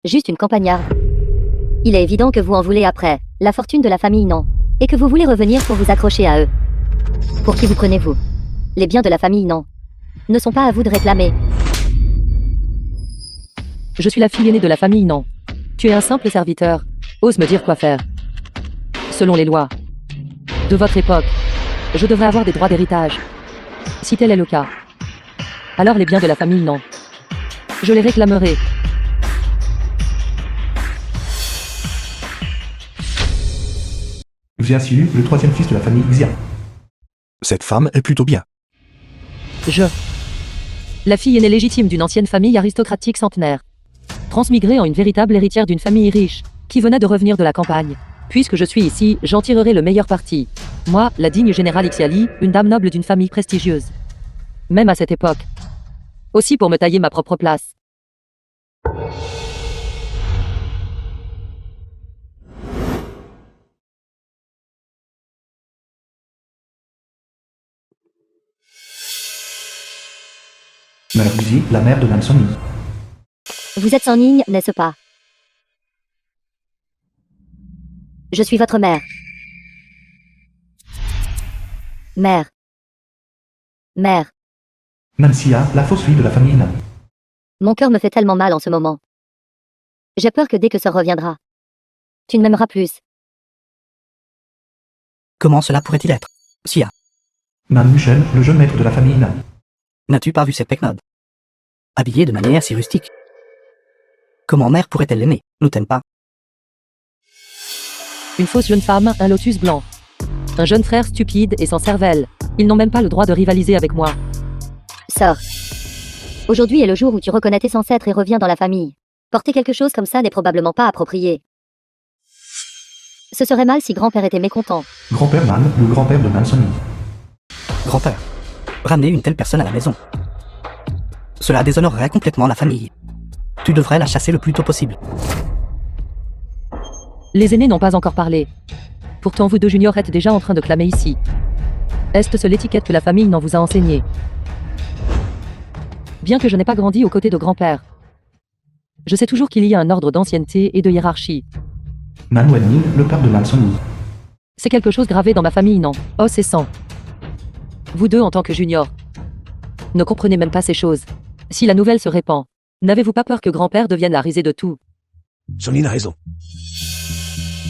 Juste une campagnarde. Il est évident que vous en voulez après. La fortune de la famille, non. Et que vous voulez revenir pour vous accrocher à eux. Pour qui vous prenez-vous? Les biens de la famille, non. Ne sont pas à vous de réclamer. Je suis la fille aînée de la famille, non. Tu es un simple serviteur. Ose me dire quoi faire. Selon les lois de votre époque, je devrais avoir des droits d'héritage. Si tel est le cas, alors les biens de la famille, non. Je les réclamerai. Xiaxiu, le troisième fils de la famille Xia. Cette femme est plutôt bien. La fille aînée légitime d'une ancienne famille aristocratique centenaire. Transmigrée en une véritable héritière d'une famille riche, qui venait de revenir de la campagne. Puisque je suis ici, j'en tirerai le meilleur parti. Moi, la digne générale Xiali, une dame noble d'une famille prestigieuse. Même à cette époque. Aussi pour me tailler ma propre place. Mère Xi, la mère de Nan Songyi. Vous êtes sans ligne, n'est-ce pas? Je suis votre mère. Mère. Mère. Nan Xia, la fausse fille de la famille Nan. Mon cœur me fait tellement mal en ce moment. J'ai peur que dès que Sœur reviendra, tu ne m'aimeras plus. Comment cela pourrait-il être? Xia, Nan Mushen, le jeune maître de la famille Nan. n'as-tu pas vu cette pecnode? Habillée de manière si rustique. Comment mère pourrait-elle l'aimer? Nous t'aime pas. Une fausse jeune femme, un lotus blanc. Un jeune frère stupide et sans cervelle. Ils n'ont même pas le droit de rivaliser avec moi. Sœur. Aujourd'hui est le jour où tu reconnais tes ancêtres et reviens dans la famille. Porter quelque chose comme ça n'est probablement pas approprié. Ce serait mal si grand-père était mécontent. Grand-père Nan, le grand-père de Nan Songyi. Grand-père, ramener une telle personne à la maison. Cela déshonorerait complètement la famille. Tu devrais la chasser le plus tôt possible. Les aînés n'ont pas encore parlé. Pourtant vous deux juniors êtes déjà en train de clamer ici. Est-ce seule l'étiquette que la famille n'en vous a enseigné? Bien que je n'ai pas grandi aux côtés de grand-père, je sais toujours qu'il y a un ordre d'ancienneté et de hiérarchie. Nan Wenning, le père de Nan Songyi. C'est quelque chose gravé dans ma famille, non? Oh, c'est sang. Vous deux en tant que juniors ne comprenez même pas ces choses. Si la nouvelle se répand, n'avez-vous pas peur que grand-père devienne la risée de tout? Sonine a raison.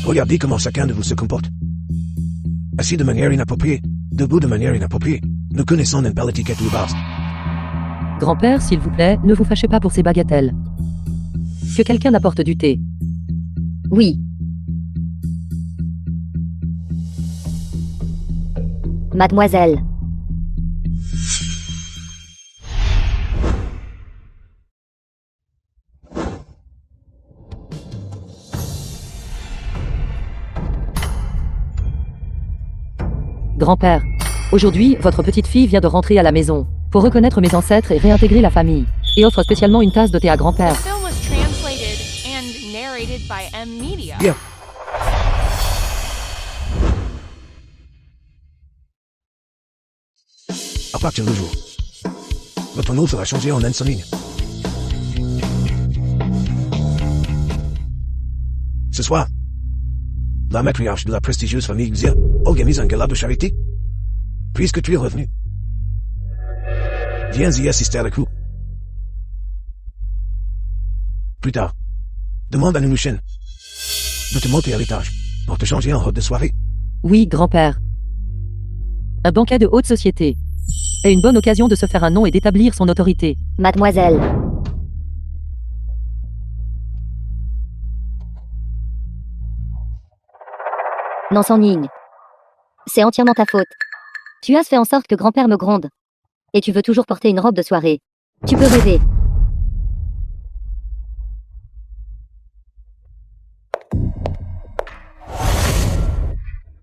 Regardez comment chacun de vous se comporte. Assis de manière inappropriée, debout de manière inappropriée. Nous connaissons une belle étiquette de base. Grand-père, s'il vous plaît, ne vous fâchez pas pour ces bagatelles. Que quelqu'un apporte du thé. Oui. Mademoiselle. Grand-père, aujourd'hui, votre petite fille vient de rentrer à la maison pour reconnaître mes ancêtres et réintégrer la famille, et offre spécialement une tasse de thé à grand-père. The film was translated and narrated by M Media. Bien. À partir du jour, votre nom sera changé en Ansonine. Ce soir, la matriarche de la prestigieuse famille Xia organise un gala de charité. Puisque tu es revenu, viens y assister avec vous. Plus tard, demande à Numushen de te monter à l'étage pour te changer en robe de soirée. Oui, grand-père. Un banquet de haute société est une bonne occasion de se faire un nom et d'établir son autorité. Mademoiselle. Non, sans ligne. C'est entièrement ta faute. Tu as fait en sorte que grand-père me gronde. Et tu veux toujours porter une robe de soirée. Tu peux rêver.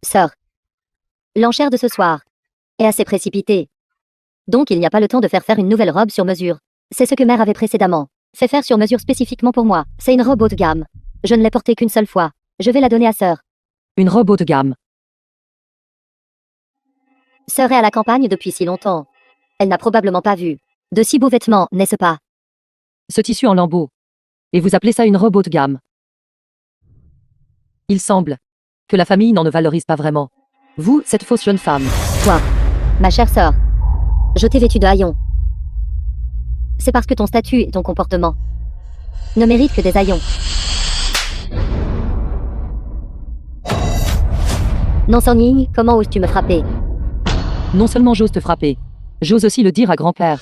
Sœur. L'enchère de ce soir est assez précipitée. Donc il n'y a pas le temps de faire une nouvelle robe sur mesure. C'est ce que mère avait précédemment fait faire sur mesure spécifiquement pour moi. C'est une robe haut de gamme. Je ne l'ai portée qu'une seule fois. Je vais la donner à sœur. Une robe haut de gamme. Sœur est à la campagne depuis si longtemps. Elle n'a probablement pas vu de si beaux vêtements, n'est-ce pas? Ce tissu en lambeaux Et vous appelez ça une robe haut de gamme. Il semble que la famille n'en ne valorise pas vraiment. Vous, cette fausse jeune femme. Toi, ma chère sœur, je t'ai vêtue de haillons. C'est parce que ton statut et ton comportement ne méritent que des haillons. Non sans nigne, comment oses-tu me frapper? Non seulement j'ose te frapper, j'ose aussi le dire à grand-père.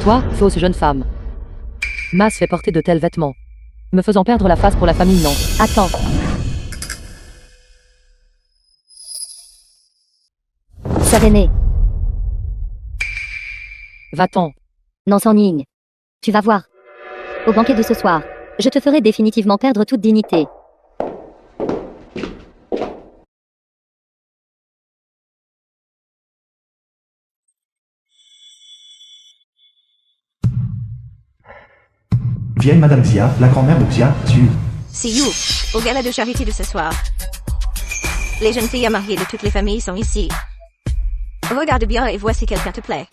Toi, fausse jeune femme. Mas fait porter de tels vêtements, me faisant perdre la face pour la famille, non. Attends. Sœur aînée, Va-t'en. non sans nigne. Tu vas voir. Au banquet de ce soir, je te ferai définitivement perdre toute dignité. Vieille Madame Xia, la grand-mère de Xia, sur. C'est You, au gala de charité de ce soir. Les jeunes filles à marier de toutes les familles sont ici. Regarde bien et vois si quelqu'un te plaît.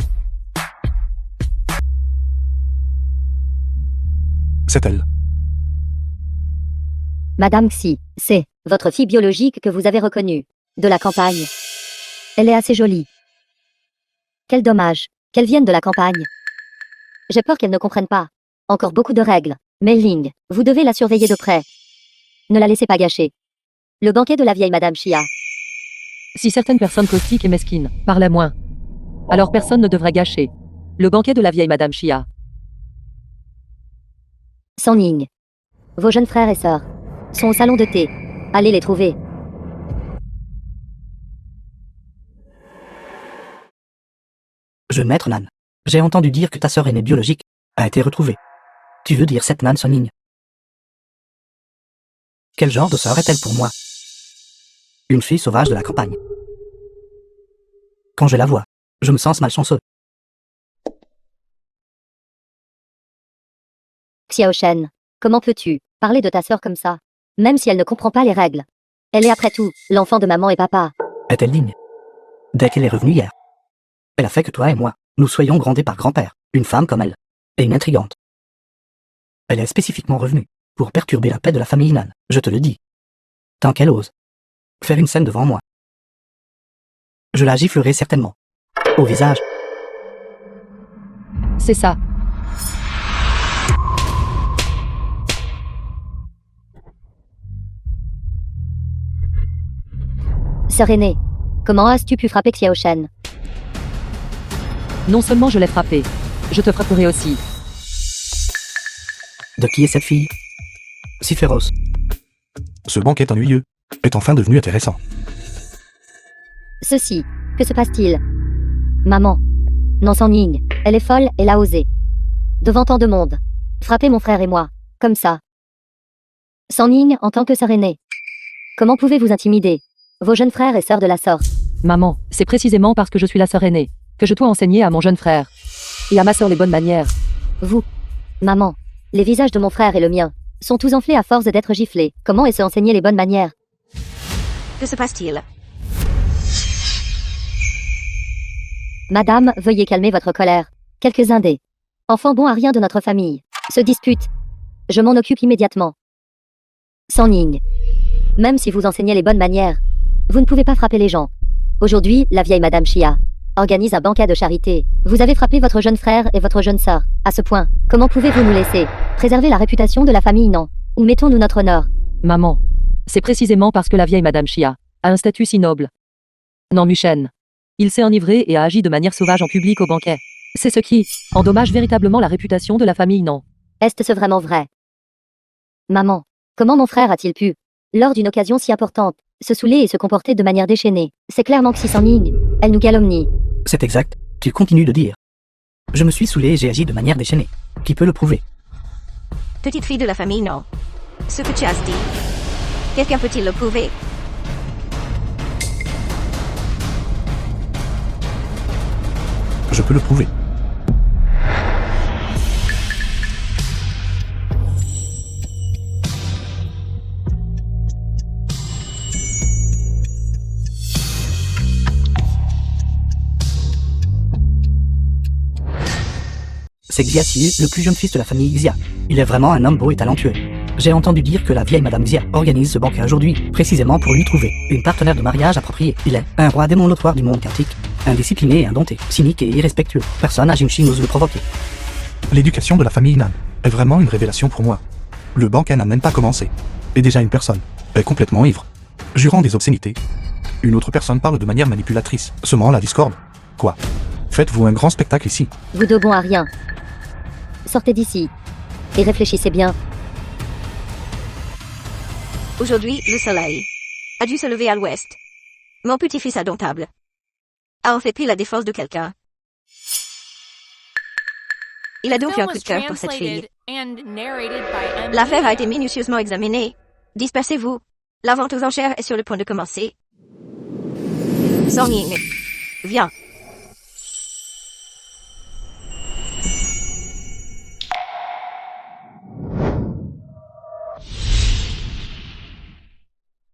C'est elle. Madame Xi, c'est votre fille biologique que vous avez reconnue, de la campagne. Elle est assez jolie. Quel dommage qu'elle vienne de la campagne. J'ai peur qu'elle ne comprenne pas. Encore beaucoup de règles. Mais Ling, vous devez la surveiller de près. Ne la laissez pas gâcher. Le banquet de la vieille Madame Xia. Si certaines personnes caustiques et mesquines parlaient moins, alors personne ne devrait gâcher le banquet de la vieille Madame Xia. Sans Ning. Vos jeunes frères et sœurs sont au salon de thé. Allez les trouver. Jeune maître Nan, j'ai entendu dire que ta sœur aînée biologique a été retrouvée. Tu veux dire cette Nan Soning? Quel genre de sœur est-elle pour moi? Une fille sauvage de la campagne. Quand je la vois, je me sens malchanceux. Xiao Shen, comment peux-tu parler de ta sœur comme ça? Même si elle ne comprend pas les règles. Elle est après tout l'enfant de maman et papa. Est-elle digne? Dès qu'elle est revenue hier, elle a fait que toi et moi, nous soyons grondés par grand-père, une femme comme elle, et une intrigante. Elle est spécifiquement revenue pour perturber la paix de la famille Nan, je te le dis. Tant qu'elle ose faire une scène devant moi, je la giflerai certainement. Au visage. C'est ça. Sœur aînée, comment as-tu pu frapper Xiao Shen? Non seulement je l'ai frappée, je te frapperai aussi. De qui est cette fille? Si féroce. Ce banquet ennuyeux est enfin devenu intéressant. Ceci, que se passe-t-il? Maman. Non sans Ning, elle est folle, elle a osé. Devant tant de monde. Frapper mon frère et moi, comme ça. Sans Ning en tant que sœur aînée. Comment pouvez-vous intimider vos jeunes frères et sœurs de la sorte? Maman, c'est précisément parce que je suis la sœur aînée que je dois enseigner à mon jeune frère et à ma sœur les bonnes manières. Vous, maman, les visages de mon frère et le mien sont tous enflés à force d'être giflés. Comment est-ce enseigner les bonnes manières? Que se passe-t-il? Madame, veuillez calmer votre colère. Quelques-uns des enfants bons à rien de notre famille se disputent. Je m'en occupe immédiatement. Sans Ning. Même si vous enseignez les bonnes manières, vous ne pouvez pas frapper les gens. Aujourd'hui, la vieille Madame Xia organise un banquet de charité. Vous avez frappé votre jeune frère et votre jeune sœur. À ce point, comment pouvez-vous nous laisser préserver la réputation de la famille, non? Où mettons-nous notre honneur? Maman, c'est précisément parce que la vieille Madame Xia a un statut si noble. Non Muchen. Il s'est enivré et a agi de manière sauvage en public au banquet. C'est ce qui endommage véritablement la réputation de la famille, non? Est-ce vraiment vrai? Maman, comment mon frère a-t-il pu, lors d'une occasion si importante, se saouler et se comporter de manière déchaînée? C'est clairement que si sans Ning, elle nous calomnie. C'est exact, tu continues de dire. Je me suis saoulé et j'ai agi de manière déchaînée. Qui peut le prouver? Petite fille de la famille, non. Ce que tu as dit. Quelqu'un peut-il le prouver? Je peux le prouver. C'est Xiaxi, le plus jeune fils de la famille Xia. Il est vraiment un homme beau et talentueux. J'ai entendu dire que la vieille Madame Xia organise ce banquet aujourd'hui, précisément pour lui trouver une partenaire de mariage appropriée. Il est un roi démon notoire du monde quantique, indiscipliné et indompté, cynique et irrespectueux. Personne à Jimshi n'ose le provoquer. L'éducation de la famille Nan est vraiment une révélation pour moi. Le banquet n'a même pas commencé. Et déjà une personne est complètement ivre, jurant des obscénités. Une autre personne parle de manière manipulatrice, semant la discorde. Quoi? Faites-vous un grand spectacle ici? Vous deux bons à rien. Sortez d'ici. Et réfléchissez bien. Aujourd'hui, le soleil a dû se lever à l'ouest. Mon petit-fils indomptable a en fait pris la défense de quelqu'un. Il a donc eu un coup de cœur pour cette fille. L'affaire a été minutieusement examinée. Dispersez-vous. La vente aux enchères est sur le point de commencer. Song Ying, viens.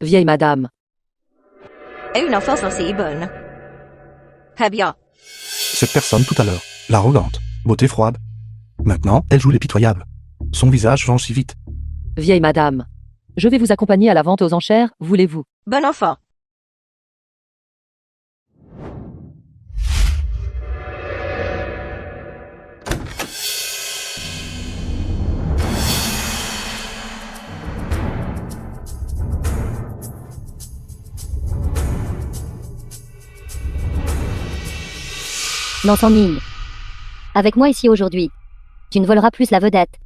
Vieille madame. Et une enfance aussi bonne. Très bien. Cette personne tout à l'heure, l'arrogante, beauté froide. Maintenant, elle joue les pitoyables. Son visage change si vite. Vieille madame. Je vais vous accompagner à la vente aux enchères, voulez-vous? Bon enfant. Non sans Ning. Avec moi ici aujourd'hui. Tu ne voleras plus la vedette.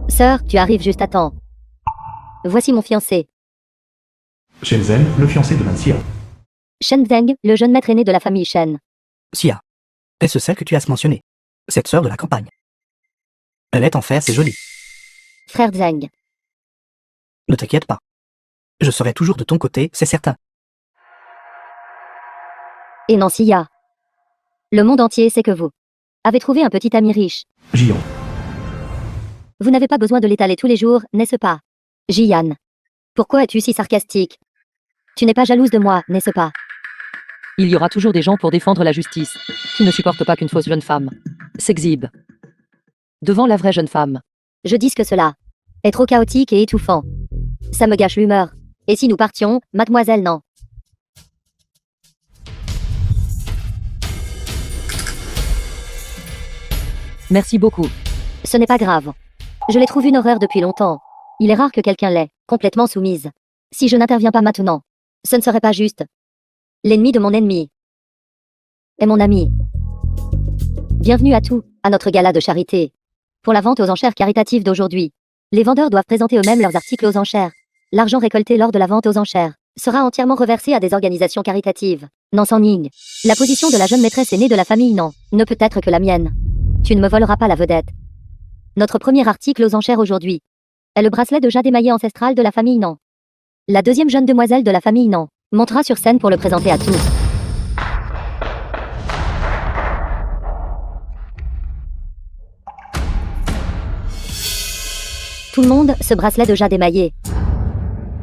Sœur, tu arrives juste à temps. Voici mon fiancé. Shenzhen, le fiancé de Nanxia. Shen Zheng, le jeune maître aîné de la famille Shen. Xia. Est-ce celle que tu as mentionné? Cette sœur de la campagne. Elle est en fer, c'est joli. Frère Zheng. Ne t'inquiète pas. Je serai toujours de ton côté, c'est certain. Et Nanxia. Le monde entier sait que vous avez trouvé un petit ami riche. Jian. Vous n'avez pas besoin de l'étaler tous les jours, n'est-ce pas? Jian. Pourquoi es-tu si sarcastique? Tu n'es pas jalouse de moi, n'est-ce pas? Il y aura toujours des gens pour défendre la justice, qui ne supportent pas qu'une fausse jeune femme s'exhibe devant la vraie jeune femme. Je dis que cela est trop chaotique et étouffant. Ça me gâche l'humeur. Et si nous partions, mademoiselle, non? Merci beaucoup. Ce n'est pas grave. Je les trouve une horreur depuis longtemps. Il est rare que quelqu'un l'ait complètement soumise. Si je n'interviens pas maintenant, ce ne serait pas juste. L'ennemi de mon ennemi est mon ami. Bienvenue à tous, à notre gala de charité. Pour la vente aux enchères caritatives d'aujourd'hui, les vendeurs doivent présenter eux-mêmes leurs articles aux enchères. L'argent récolté lors de la vente aux enchères sera entièrement reversé à des organisations caritatives. Non sans Ning. La position de la jeune maîtresse aînée de la famille Non ne peut être que la mienne. Tu ne me voleras pas la vedette. Notre premier article aux enchères aujourd'hui est le bracelet de jade émaillé ancestral de la famille Non. La deuxième jeune demoiselle de la famille Non montera sur scène pour le présenter à tous. Tout le monde, ce bracelet de jade émaillé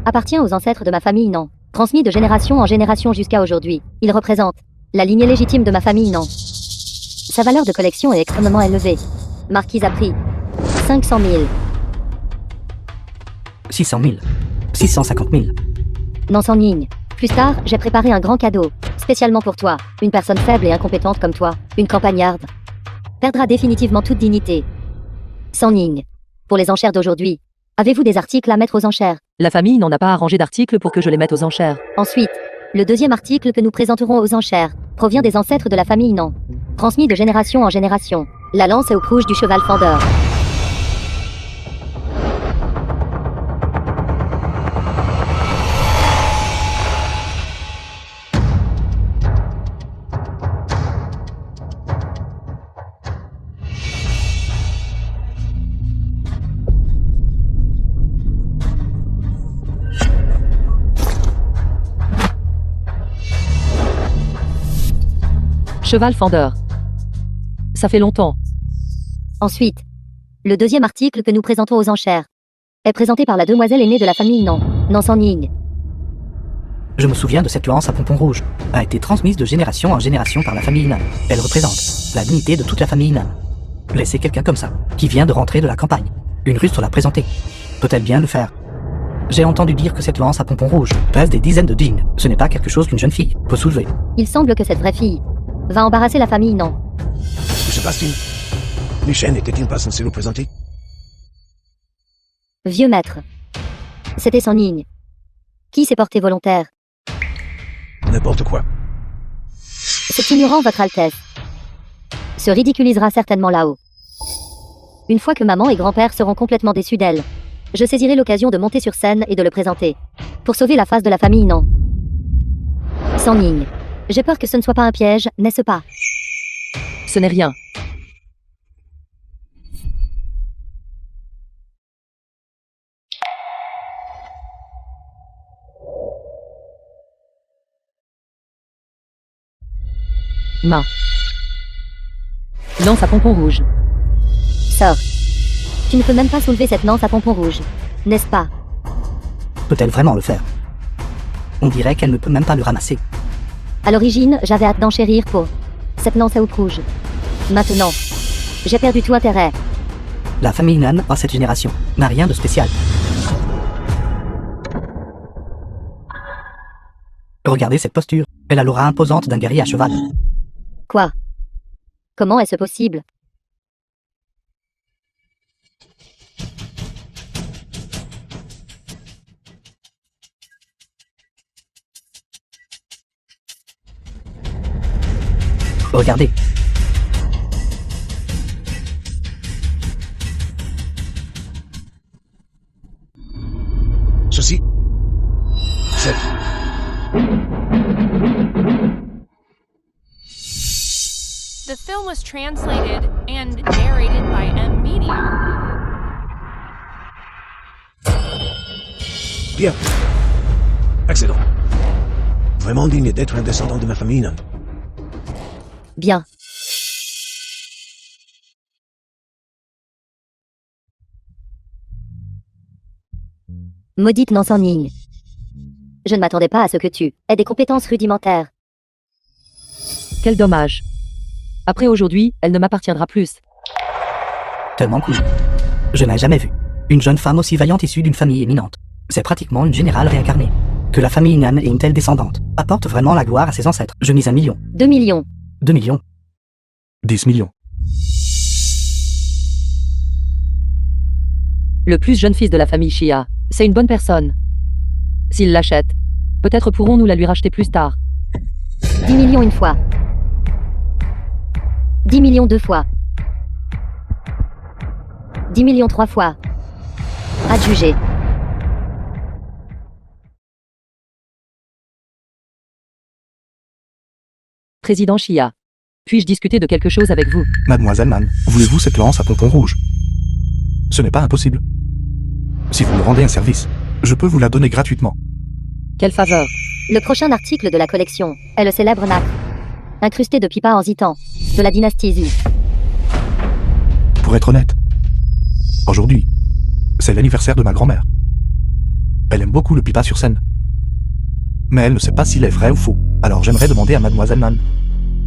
appartient aux ancêtres de ma famille Non, transmis de génération en génération jusqu'à aujourd'hui. Il représente la lignée légitime de ma famille Non. Sa valeur de collection est extrêmement élevée. Marquise a pris 500 000. 600 000. 650 000. Non sans Ning. Plus tard, j'ai préparé un grand cadeau, spécialement pour toi. Une personne faible et incompétente comme toi, une campagnarde, perdra définitivement toute dignité. Sans Ning. Pour les enchères d'aujourd'hui, avez-vous des articles à mettre aux enchères? La famille n'en a pas arrangé d'articles pour que je les mette aux enchères. Ensuite, le deuxième article que nous présenterons aux enchères provient des ancêtres de la famille Non, transmis de génération en génération. La lance et au rouge du cheval fendeur. Cheval fendeur. Ça fait longtemps. Ensuite, le deuxième article que nous présentons aux enchères est présenté par la demoiselle aînée de la famille Non, Non sans Ning. Je me souviens de cette lance à pompons rouges. A été transmise de génération en génération par la famille Nan. Elle représente la dignité de toute la famille Nan. Laisser quelqu'un comme ça, qui vient de rentrer de la campagne. Une rustre l'a présenté. Peut-elle bien le faire? J'ai entendu dire que cette lance à pompons rouges pèse des dizaines de dînes. Ce n'est pas quelque chose qu'une jeune fille peut soulever. Il semble que cette vraie fille va embarrasser la famille, non? Que se passe-t-il? Les chaînes n'étaient-ils pas censés le présenter? Vieux maître. C'était son ligne. Qui s'est porté volontaire? N'importe quoi. Cet ignorant, votre Altesse, se ridiculisera certainement là-haut. Une fois que maman et grand-père seront complètement déçus d'elle, je saisirai l'occasion de monter sur scène et de le présenter. Pour sauver la face de la famille, non. Sans ligne. J'ai peur que ce ne soit pas un piège, n'est-ce pas? Ce n'est rien. Ma. Lance à pompons rouges. Sors. Tu ne peux même pas soulever cette lance à pompons rouges, n'est-ce pas? Peut-elle vraiment le faire? On dirait qu'elle ne peut même pas le ramasser. À l'origine, j'avais hâte d'enchérir pour cette lance à houppe rouge. Maintenant, j'ai perdu tout intérêt. La famille Nan, à cette génération, n'a rien de spécial. Regardez cette posture. Elle a l'aura imposante d'un guerrier à cheval. Quoi? Comment est-ce possible? Regardez. Ceci. C'est... The film was translated and narrated by M Media. Bien. Excellent. Vraiment digne d'être un descendant de ma famille, non? Bien. Maudite Nansanning. Je ne m'attendais pas à ce que tu aies des compétences rudimentaires. Quel dommage. Après aujourd'hui, elle ne m'appartiendra plus. Tellement cool. Je n'ai jamais vu une jeune femme aussi vaillante issue d'une famille éminente. C'est pratiquement une générale réincarnée. Que la famille Nan ait une telle descendante apporte vraiment la gloire à ses ancêtres. Je mise 1 million. 2 millions. 2 millions. 10 millions. Le plus jeune fils de la famille Shia, c'est une bonne personne. S'il l'achète, peut-être pourrons-nous la lui racheter plus tard. 10 millions une fois. 10 millions 2 fois. 10 millions 3 fois. Adjugé. Président Shia, puis-je discuter de quelque chose avec vous? Mademoiselle Nan, voulez-vous cette lance à pompons rouges? Ce n'est pas impossible. Si vous me rendez un service, je peux vous la donner gratuitement. Quelle faveur? Le prochain article de la collection est le célèbre nacre, incrusté de pipa en zitan, de la dynastie Zhu. Pour être honnête, aujourd'hui, c'est l'anniversaire de ma grand-mère. Elle aime beaucoup le pipa sur scène. Mais elle ne sait pas s'il est vrai ou faux, alors j'aimerais demander à Mademoiselle Nan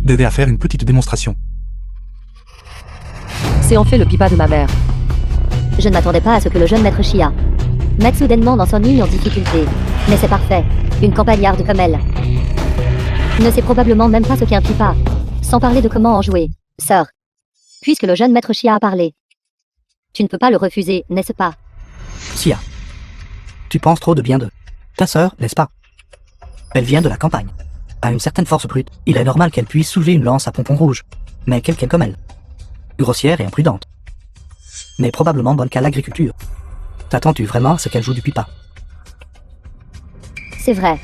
d'aider à faire une petite démonstration. C'est en fait le pipa de ma mère. Je ne m'attendais pas à ce que le jeune maître Shia mette soudainement dans son ligne en difficulté. Mais c'est parfait. Une campagnarde comme elle ne sait probablement même pas ce qu'est un pipa, sans parler de comment en jouer. Sœur, puisque le jeune maître Shia a parlé, tu ne peux pas le refuser, n'est-ce pas? Sia, tu penses trop de bien de ta sœur, n'est-ce pas? Elle vient de la campagne. À une certaine force brute, il est normal qu'elle puisse soulever une lance à pompons rouges. Mais quelqu'un comme elle, grossière et imprudente, n'est probablement bonne qu'à l'agriculture. T'attends-tu vraiment à ce qu'elle joue du pipa? C'est vrai.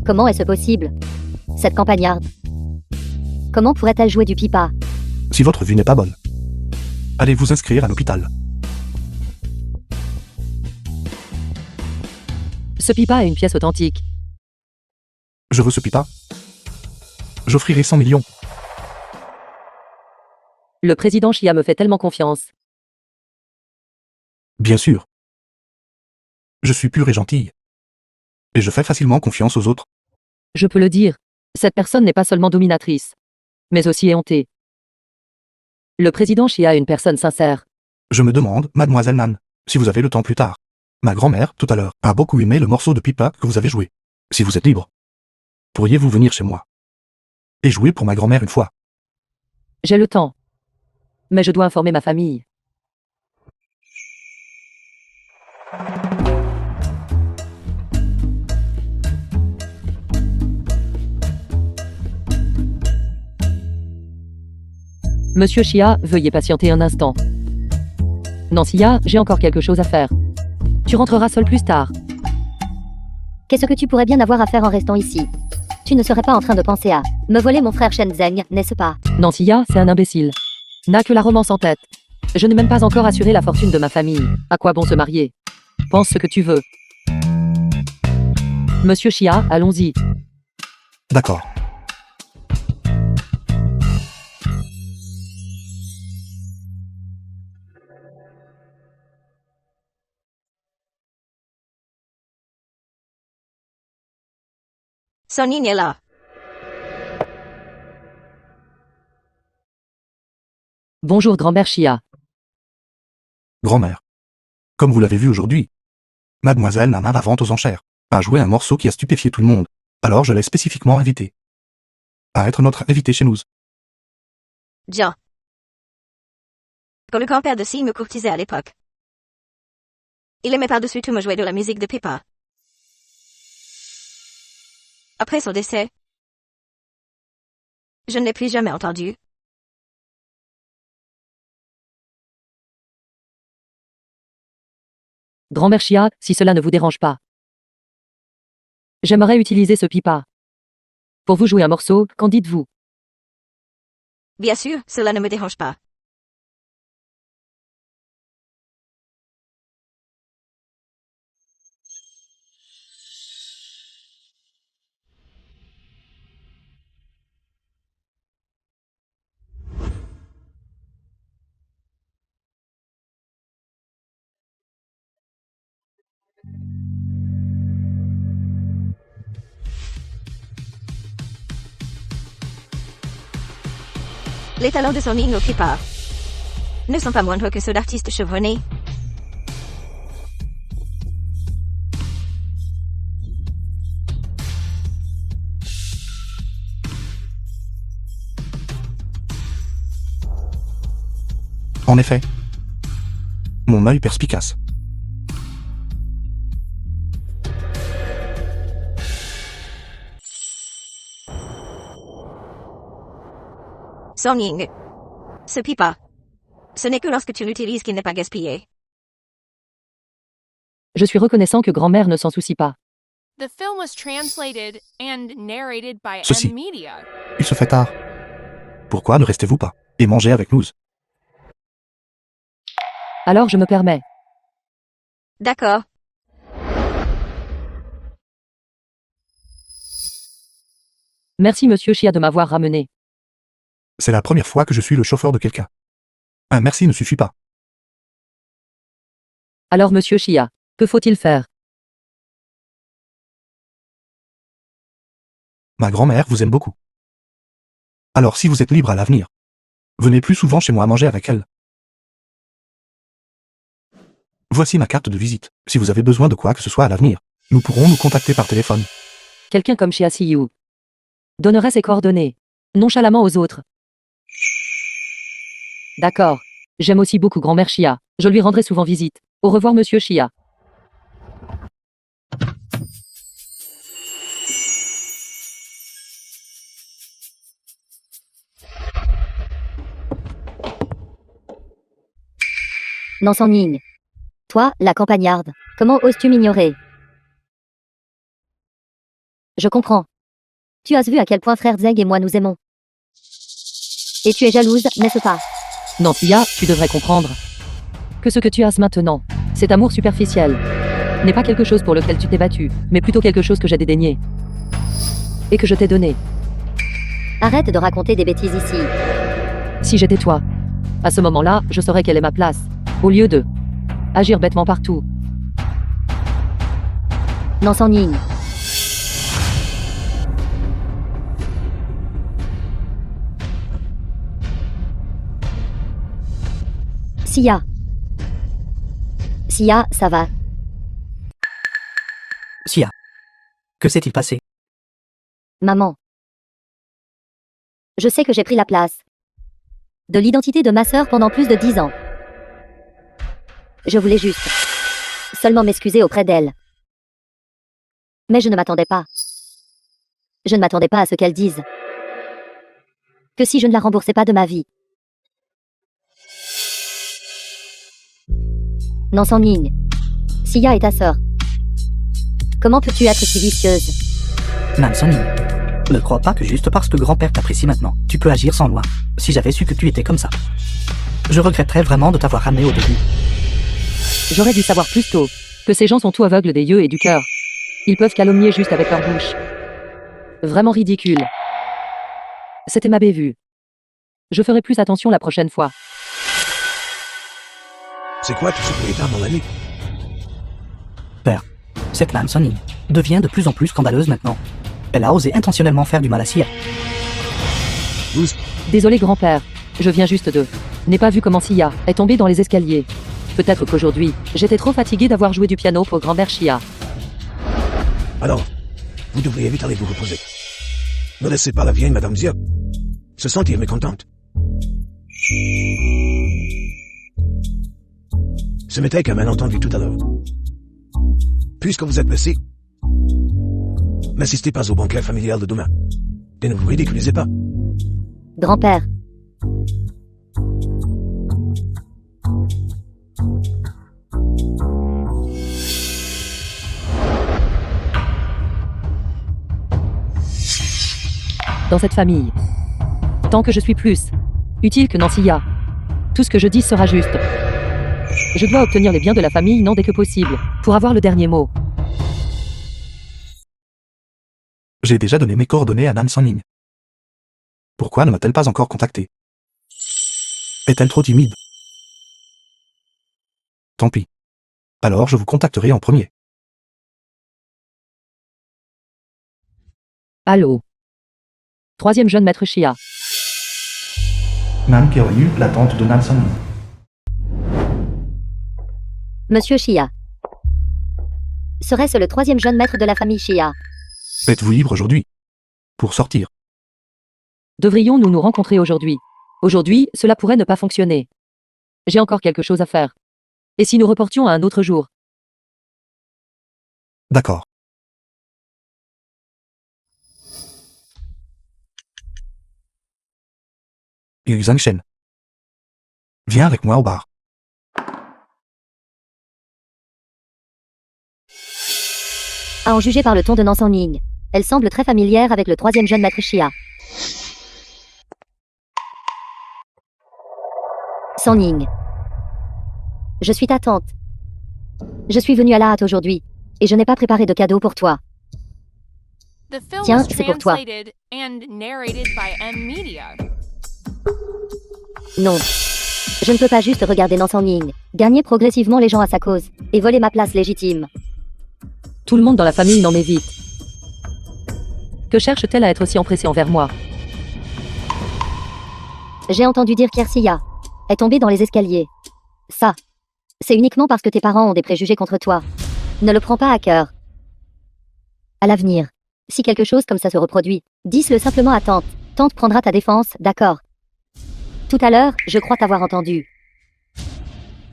Comment est-ce possible? Cette campagnarde. Comment pourrait-elle jouer du pipa? Si votre vue n'est pas bonne, allez vous inscrire à l'hôpital. Ce pipa est une pièce authentique. Je veux ce pipa. J'offrirai 100 millions. Le président Chia me fait tellement confiance. Bien sûr. Je suis pure et gentille. Et je fais facilement confiance aux autres. Je peux le dire. Cette personne n'est pas seulement dominatrice, mais aussi éhontée. Le président Chia est une personne sincère. Je me demande, mademoiselle Nan, si vous avez le temps plus tard. Ma grand-mère, tout à l'heure, a beaucoup aimé le morceau de pipa que vous avez joué. Si vous êtes libre, pourriez-vous venir chez moi et jouer pour ma grand-mère une fois? J'ai le temps. Mais je dois informer ma famille. Monsieur Chia, veuillez patienter un instant. Nancia, j'ai encore quelque chose à faire. Tu rentreras seul plus tard. Qu'est-ce que tu pourrais bien avoir à faire en restant ici? Tu ne serais pas en train de penser à me voler mon frère Shenzhen, n'est-ce pas? Nancia, c'est un imbécile. N'a que la romance en tête. Je n'ai même pas encore assuré la fortune de ma famille. À quoi bon se marier? Pense ce que tu veux. Monsieur Chia, allons-y. D'accord. Son Ying est là. Bonjour grand-mère Chia. Grand-mère. Comme vous l'avez vu aujourd'hui, mademoiselle Nana, la vente aux enchères, a joué un morceau qui a stupéfié tout le monde. Alors je l'ai spécifiquement invitée à être notre invitée chez nous. Bien. Quand le grand-père de Si me courtisait à l'époque, il aimait par-dessus tout me jouer de la musique de Pippa. Après son décès, je ne l'ai plus jamais entendu. Grand-mère Chia, si cela ne vous dérange pas. J'aimerais utiliser ce pipa. Pour vous jouer un morceau, qu'en dites-vous? Bien sûr, cela ne me dérange pas. Les talents de Son Ying au Pippa ne sont pas moindres que ceux d'artistes chevronnés. En effet, mon œil perspicace. Son Ying. Ce Pippa. Ce n'est que lorsque tu l'utilises qu'il n'est pas gaspillé. Je suis reconnaissant que grand-mère ne s'en soucie pas. The film was translated and narrated by Ceci. M Media. Il se fait tard. Pourquoi ne restez-vous pas et mangez avec nous? Alors je me permets. D'accord. Merci monsieur Chia de m'avoir ramené. C'est la première fois que je suis le chauffeur de quelqu'un. Un merci ne suffit pas. Alors monsieur Chia, que faut-il faire? Ma grand-mère vous aime beaucoup. Alors si vous êtes libre à l'avenir, venez plus souvent chez moi manger avec elle. Voici ma carte de visite. Si vous avez besoin de quoi que ce soit à l'avenir, nous pourrons nous contacter par téléphone. Quelqu'un comme Chia Siyu donnerait ses coordonnées nonchalamment aux autres. D'accord. J'aime aussi beaucoup grand-mère Chia. Je lui rendrai souvent visite. Au revoir monsieur Chia. Non Son Ying. Toi, la campagnarde, comment oses-tu m'ignorer? Je comprends. Tu as vu à quel point frère Zeg et moi nous aimons. Et tu es jalouse, n'est-ce pas? Non, Sia, tu devrais comprendre que ce que tu as maintenant, cet amour superficiel, n'est pas quelque chose pour lequel tu t'es battu, mais plutôt quelque chose que j'ai dédaigné. Et que je t'ai donné. Arrête de raconter des bêtises ici. Si j'étais toi, à ce moment-là, je saurais quelle est ma place, au lieu de agir bêtement partout. Nansan Ying. Sia. Sia, ça va. Sia. Que s'est-il passé? Maman. Je sais que j'ai pris la place de l'identité de ma sœur pendant plus de 10 ans. Je voulais juste seulement m'excuser auprès d'elle. Mais je ne m'attendais pas. Je ne m'attendais pas à ce qu'elle dise que si je ne la remboursais pas de ma vie. Nansan Ying. Sia est ta sœur. Comment peux-tu être si vicieuse? Nansan Ying. Ne crois pas que juste parce que grand-père t'apprécie maintenant, tu peux agir sans loi. Si j'avais su que tu étais comme ça, je regretterais vraiment de t'avoir ramené au début. J'aurais dû savoir plus tôt que ces gens sont tout aveugles des yeux et du cœur. Ils peuvent calomnier juste avec leur bouche. Vraiment ridicule. C'était ma bévue. Je ferai plus attention la prochaine fois. C'est quoi tout ce bruit, mon ami? Père, cette Nansan Ying devient de plus en plus scandaleuse maintenant. Elle a osé intentionnellement faire du mal à Sia. Désolé grand-père, je viens juste de n'ai pas vu comment Sia est tombée dans les escaliers. Peut-être qu'aujourd'hui, j'étais trop fatigué d'avoir joué du piano pour grand-mère Sia. Alors, vous devriez vite aller vous reposer. Ne laissez pas la vieille Madame Zia se sentir mécontente. Ce n'était qu'un malentendu tout à l'heure. Puisque vous êtes blessé, n'assistez pas au banquet familial de demain. Et ne vous ridiculisez pas. Grand-père. Dans cette famille, tant que je suis plus utile que Nansia, tout ce que je dis sera juste. Je dois obtenir les biens de la famille non dès que possible, pour avoir le dernier mot. J'ai déjà donné mes coordonnées à Nansan Ying. Pourquoi ne m'a-t-elle pas encore contacté? Est-elle trop timide? Tant pis. Alors je vous contacterai en premier. Allô. Troisième jeune maître Chia. Nan qui est revenu, la tante de Nansan Ying. Monsieur Chia. Serait-ce le troisième jeune maître de la famille Chia? Êtes-vous libre aujourd'hui? Pour sortir. Devrions-nous nous rencontrer aujourd'hui? Aujourd'hui, cela pourrait ne pas fonctionner. J'ai encore quelque chose à faire. Et si nous reportions à un autre jour? D'accord. Yu Zhangshen. Viens avec moi au bar. À en juger par le ton de Nansan Ying, elle semble très familière avec le troisième jeune maître Chia. San Ying. Je suis ta tante. Je suis venue à la hâte aujourd'hui, et je n'ai pas préparé de cadeau pour toi. Tiens, c'est pour toi. Non. Je ne peux pas juste regarder Nansan Ying, gagner progressivement les gens à sa cause, et voler ma place légitime. Tout le monde dans la famille n'en m'évite. Que cherche-t-elle à être si empressée envers moi? J'ai entendu dire qu'Ersia est tombée dans les escaliers. Ça, c'est uniquement parce que tes parents ont des préjugés contre toi. Ne le prends pas à cœur. À l'avenir, si quelque chose comme ça se reproduit, dis-le simplement à tante. Tante prendra ta défense, d'accord? Tout à l'heure, je crois t'avoir entendu.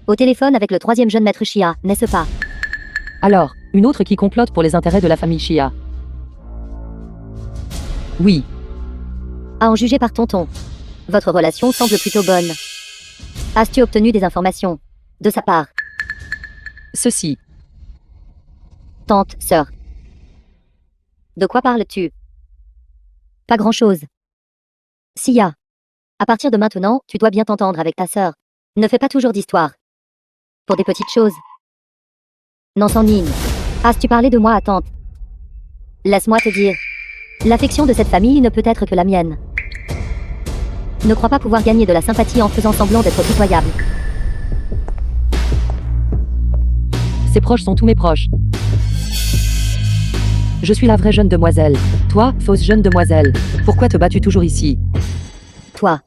Au téléphone avec le troisième jeune maître Chia, n'est-ce pas? Alors, une autre qui complote pour les intérêts de la famille Chia. Oui. À en juger par ton ton. Votre relation semble plutôt bonne. As-tu obtenu des informations de sa part? Ceci. Tante, sœur. De quoi parles-tu? Pas grand-chose. Sia. À partir de maintenant, tu dois bien t'entendre avec ta sœur. Ne fais pas toujours d'histoire. Pour des petites choses. Non sans ligne. As-tu parlé de moi à tante? Laisse-moi te dire. L'affection de cette famille ne peut être que la mienne. Ne crois pas pouvoir gagner de la sympathie en faisant semblant d'être pitoyable. Ses proches sont tous mes proches. Je suis la vraie jeune demoiselle. Toi, fausse jeune demoiselle. Pourquoi te bats-tu toujours ici? Toi.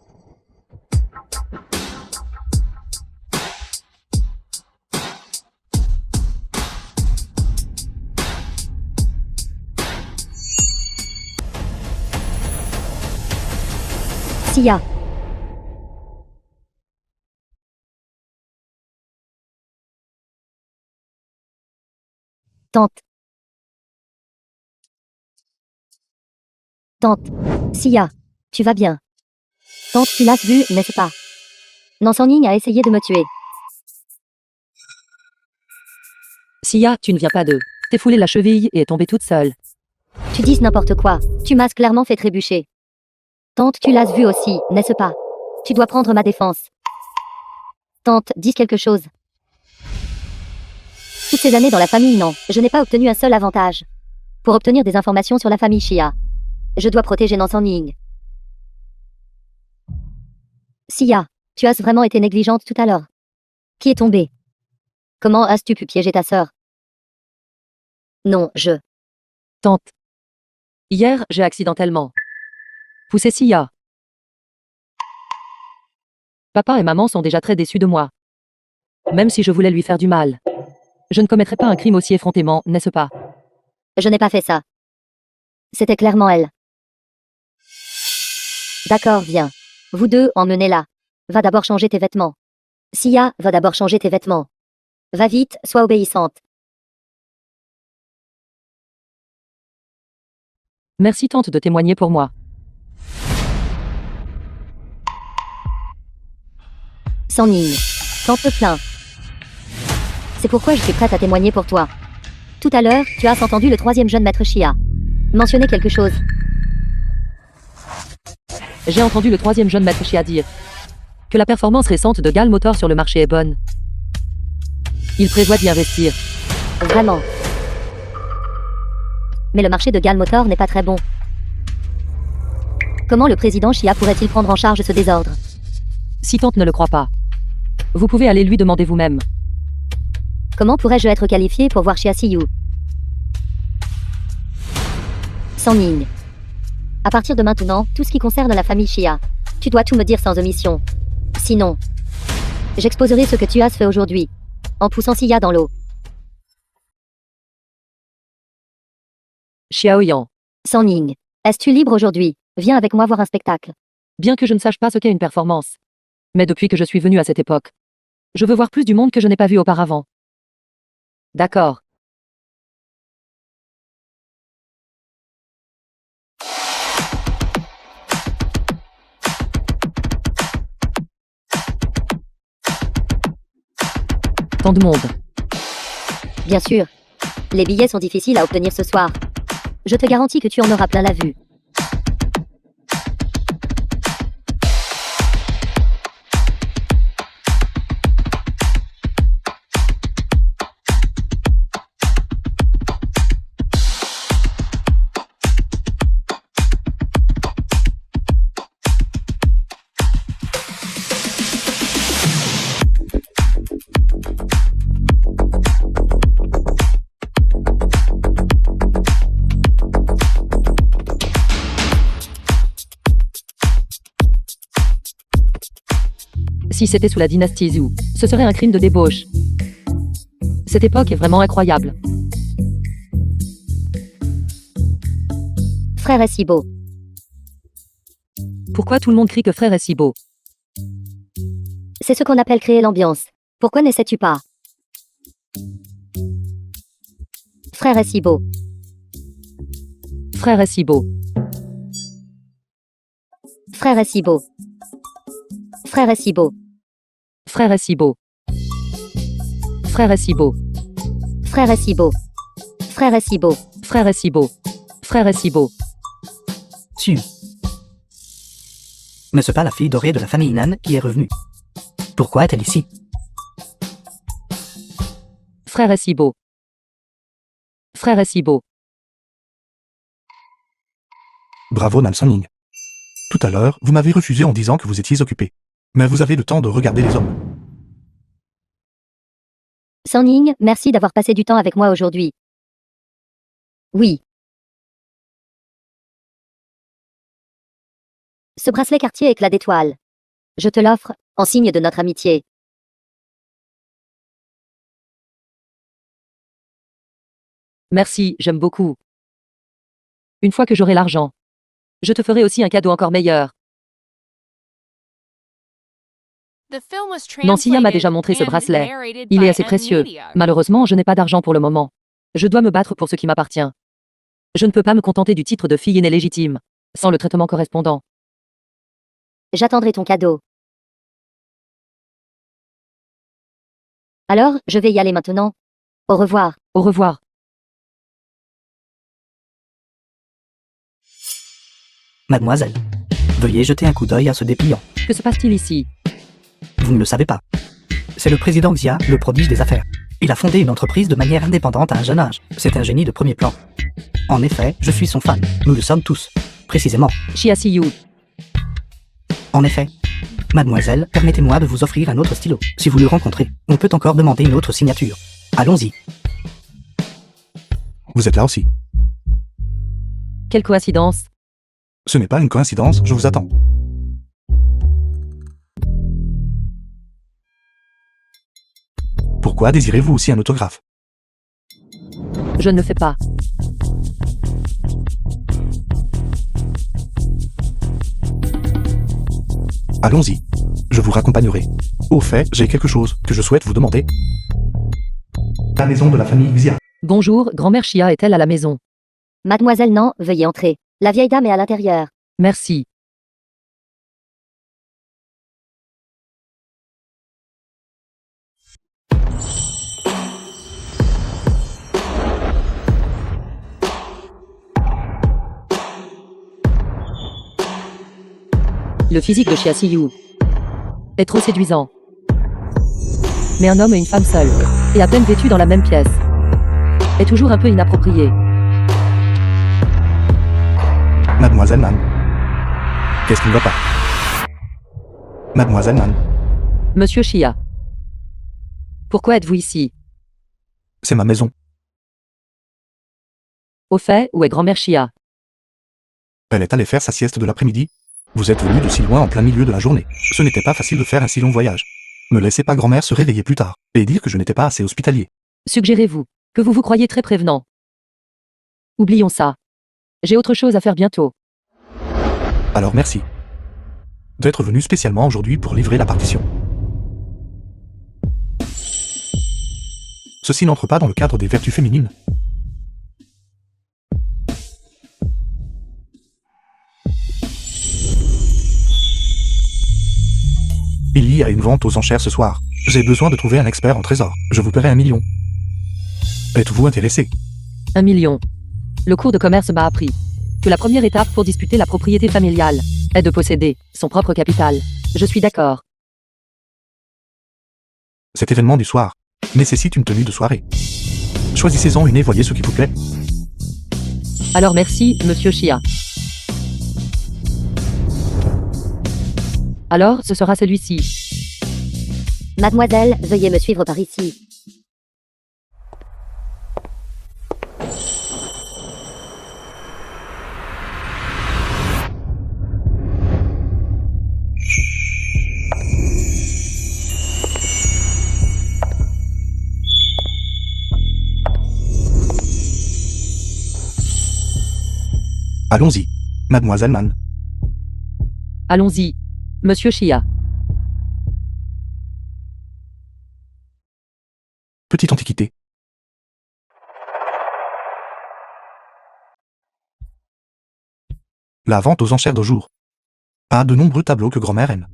Sia. Tante. Tante. Sia. Tu vas bien. Tante, tu l'as vu, n'est-ce pas? Nansang a essayé de me tuer. Sia, tu ne viens pas d'eux. T'es foulé la cheville et est tombée toute seule. Tu dis n'importe quoi. Tu m'as clairement fait trébucher. Tante, tu l'as vu aussi, n'est-ce pas? Tu dois prendre ma défense. Tante, dis quelque chose. Toutes ces années dans la famille, non, je n'ai pas obtenu un seul avantage. Pour obtenir des informations sur la famille Chia, je dois protéger Nansang. Sia, tu as vraiment été négligente tout à l'heure. Qui est tombé? Comment as-tu pu piéger ta sœur? Non, Tante. Hier, j'ai accidentellement poussé Sia. Papa et maman sont déjà très déçus de moi. Même si je voulais lui faire du mal. Je ne commettrais pas un crime aussi effrontément, n'est-ce pas? Je n'ai pas fait ça. C'était clairement elle. D'accord, viens. Vous deux, emmenez-la. Va d'abord changer tes vêtements. Sia, va d'abord changer tes vêtements. Va vite, sois obéissante. Merci tante de témoigner pour moi. Sang-Ning. Tante te plaint. C'est pourquoi je suis prête à témoigner pour toi. Tout à l'heure, tu as entendu le troisième jeune maître Chia mentionner quelque chose. J'ai entendu le troisième jeune maître Chia dire que la performance récente de Gal Motor sur le marché est bonne. Il prévoit d'y investir. Vraiment. Mais le marché de Gal Motor n'est pas très bon. Comment le président Chia pourrait-il prendre en charge ce désordre? Si tante ne le croit pas, vous pouvez aller lui demander vous-même. Comment pourrais-je être qualifié pour voir Chia Siyu? Sang-Ning. À partir de maintenant, tout ce qui concerne la famille Chia, tu dois tout me dire sans omission. Sinon, j'exposerai ce que tu as fait aujourd'hui, en poussant Sia dans l'eau. Xiaoyan. Sang-Ning. Es-tu libre aujourd'hui? Viens avec moi voir un spectacle. Bien que je ne sache pas ce qu'est une performance. Mais depuis que je suis venu à cette époque, je veux voir plus du monde que je n'ai pas vu auparavant. D'accord. Tant de monde. Bien sûr. Les billets sont difficiles à obtenir ce soir. Je te garantis que tu en auras plein la vue. Si c'était sous la dynastie Zhou, ce serait un crime de débauche. Cette époque est vraiment incroyable. Frère est si beau. Pourquoi tout le monde crie que frère est si beau? C'est ce qu'on appelle créer l'ambiance. Pourquoi n'essaies-tu pas? Frère est si beau. Frère est si beau. Frère est si beau. Frère est si beau. Frère est si beau. Frère est si beau. Frère est si beau. Frère est si beau. Frère est si beau. Frère est si beau. Sûr. N'est-ce pas la fille dorée de la famille Nan qui est revenue? Pourquoi est-elle ici? Frère est si beau. Frère est si beau. Bravo Nan Sonning. Tout à l'heure, vous m'avez refusé en disant que vous étiez occupé. Mais vous avez le temps de regarder les hommes. Sonning, merci d'avoir passé du temps avec moi aujourd'hui. Oui. Ce bracelet Cartier éclat d'étoiles. Je te l'offre, en signe de notre amitié. Merci, j'aime beaucoup. Une fois que j'aurai l'argent, je te ferai aussi un cadeau encore meilleur. Nancy m'a déjà montré ce bracelet. Il est assez précieux. Malheureusement, je n'ai pas d'argent pour le moment. Je dois me battre pour ce qui m'appartient. Je ne peux pas me contenter du titre de fille aînée légitime, sans le traitement correspondant. J'attendrai ton cadeau. Alors, je vais y aller maintenant. Au revoir. Au revoir. Mademoiselle, veuillez jeter un coup d'œil à ce dépliant. Que se passe-t-il ici? Vous ne le savez pas. C'est le président Xia, le prodige des affaires. Il a fondé une entreprise de manière indépendante à un jeune âge. C'est un génie de premier plan. En effet, je suis son fan. Nous le sommes tous. Précisément. Chia Siyu. En effet. Mademoiselle, permettez-moi de vous offrir un autre stylo. Si vous le rencontrez, on peut encore demander une autre signature. Allons-y. Vous êtes là aussi. Quelle coïncidence. Ce n'est pas une coïncidence, je vous attends. Pourquoi désirez-vous aussi un autographe? Je ne le fais pas. Allons-y. Je vous raccompagnerai. Au fait, j'ai quelque chose que je souhaite vous demander. La maison de la famille Xia. Bonjour, grand-mère Chia est-elle à la maison? Mademoiselle Nan, veuillez entrer. La vieille dame est à l'intérieur. Merci. Le physique de Chia Siyu est trop séduisant. Mais un homme et une femme seuls, et à peine vêtus dans la même pièce, est toujours un peu inapproprié. Mademoiselle Nan. Qu'est-ce qui ne va pas? Mademoiselle Nan. Monsieur Chia. Pourquoi êtes-vous ici? C'est ma maison. Au fait, où est grand-mère Chia? Elle est allée faire sa sieste de l'après-midi. Vous êtes venu de si loin en plein milieu de la journée. Ce n'était pas facile de faire un si long voyage. Ne laissez pas grand-mère se réveiller plus tard, et dire que je n'étais pas assez hospitalier. Suggérez-vous que vous vous croyez très prévenant. Oublions ça. J'ai autre chose à faire bientôt. Alors merci d'être venu spécialement aujourd'hui pour livrer la partition. Ceci n'entre pas dans le cadre des vertus féminines. Il y a une vente aux enchères ce soir. J'ai besoin de trouver un expert en trésor. Je vous paierai 1 million. Êtes-vous intéressé? 1 million. Le cours de commerce m'a appris que la première étape pour disputer la propriété familiale est de posséder son propre capital. Je suis d'accord. Cet événement du soir nécessite une tenue de soirée. Choisissez-en une et voyez ce qui vous plaît. Alors merci, monsieur Chia. Alors, ce sera celui-ci. Mademoiselle, veuillez me suivre par ici. Allons-y, mademoiselle Nan. Allons-y, monsieur Chia. Petite antiquité. La vente aux enchères de jour. Pas de nombreux tableaux que grand-mère aime.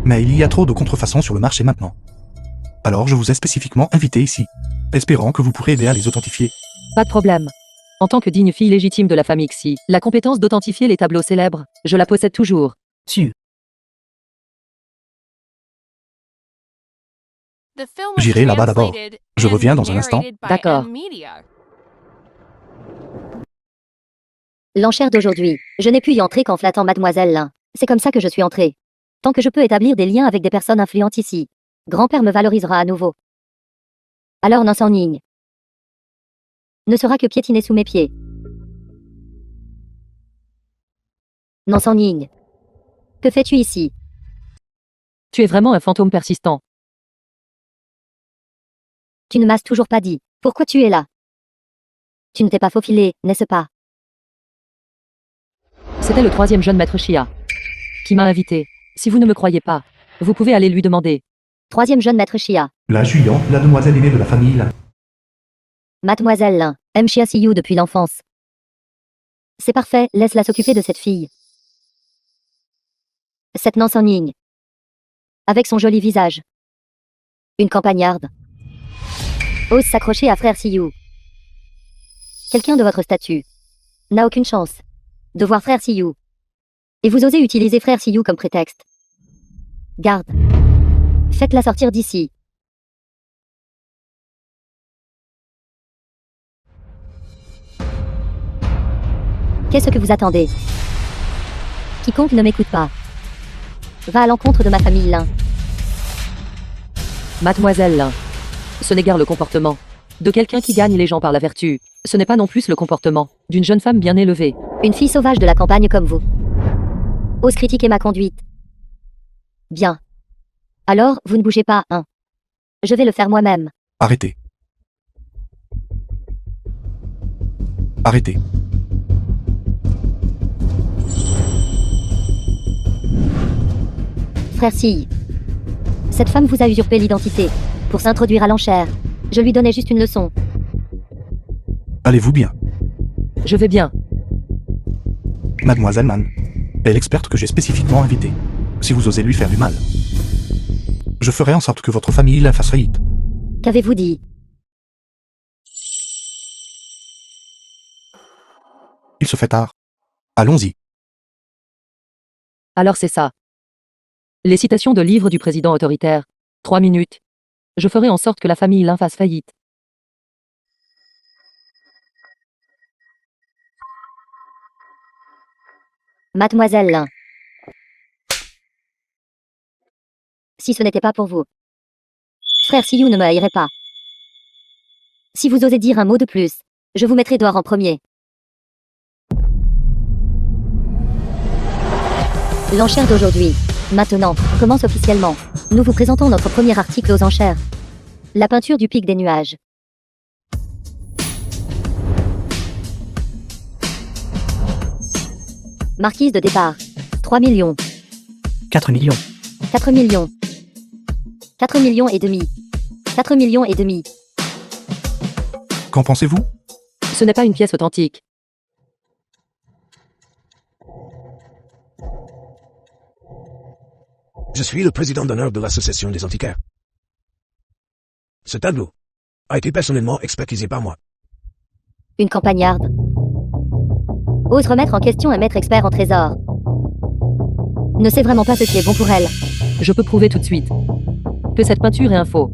Mais il y a trop de contrefaçons sur le marché maintenant. Alors je vous ai spécifiquement invité ici, espérant que vous pourrez aider à les authentifier. Pas de problème. En tant que digne fille légitime de la famille Xi, la compétence d'authentifier les tableaux célèbres, je la possède toujours. Su. The film was J'irai là-bas d'abord. translated Je and reviens dans un instant. narrated by D'accord. M-Media. L'enchère d'aujourd'hui. Je n'ai pu y entrer qu'en flattant Mademoiselle Lin. C'est comme ça que je suis entrée. Tant que je peux établir des liens avec des personnes influentes ici, grand-père me valorisera à nouveau. Alors Nansan Ning ne sera que piétiné sous mes pieds. Nansan Ning, que fais-tu ici? Tu es vraiment un fantôme persistant. Tu ne m'as toujours pas dit. Pourquoi tu es là? Tu ne t'es pas faufilé, n'est-ce pas? C'était le 3e jeune maître Chia qui m'a invité. Si vous ne me croyez pas, vous pouvez aller lui demander. 3e jeune maître Chia. La Juyan, la demoiselle aînée de la famille Lin. Mademoiselle Lin, aime Chia Siyu depuis l'enfance. C'est parfait, laisse-la s'occuper de cette fille. Cette Nansan Ning, avec son joli visage. Une campagnarde. Ose s'accrocher à frère Siyu. Quelqu'un de votre statut n'a aucune chance de voir frère Siyu. Et vous osez utiliser frère Siyu comme prétexte. Garde. Faites-la sortir d'ici. Qu'est-ce que vous attendez? Quiconque ne m'écoute pas va à l'encontre de ma famille Lin. Mademoiselle Lin. Ce n'est guère le comportement de quelqu'un qui gagne les gens par la vertu. Ce n'est pas non plus le comportement d'une jeune femme bien élevée. Une fille sauvage de la campagne comme vous ose critiquer ma conduite. Bien. Alors, vous ne bougez pas, hein. Je vais le faire moi-même. Arrêtez. Arrêtez. Frère Sille. Cette femme vous a usurpé l'identité pour s'introduire à l'enchère. Je lui donnais juste une leçon. Allez-vous bien? Je vais bien. Mademoiselle Man est l'experte que j'ai spécifiquement invitée. Si vous osez lui faire du mal, je ferai en sorte que votre famille la fasse faillite. Qu'avez-vous dit? Il se fait tard. Allons-y. Alors c'est ça. Les citations de livres du président autoritaire. 3 minutes. Je ferai en sorte que la famille Lin fasse faillite. Mademoiselle Lin. Si ce n'était pas pour vous, frère Siyu ne me haïrait pas. Si vous osez dire un mot de plus, je vous mettrai dehors en premier. L'enchère d'aujourd'hui, maintenant, commence officiellement. Nous vous présentons notre premier article aux enchères. La peinture du pic des nuages. Marquise de départ. 3 millions. 4 millions. 4 millions. 4 millions et demi. 4 millions et demi. Qu'en pensez-vous? Ce n'est pas une pièce authentique. Je suis le président d'honneur de l'association des antiquaires. Ce tableau a été personnellement expertisé par moi. Une campagnarde. Ose remettre en question un maître expert en trésor. Ne sait vraiment pas ce qui est bon pour elle. Je peux prouver tout de suite que cette peinture est un faux.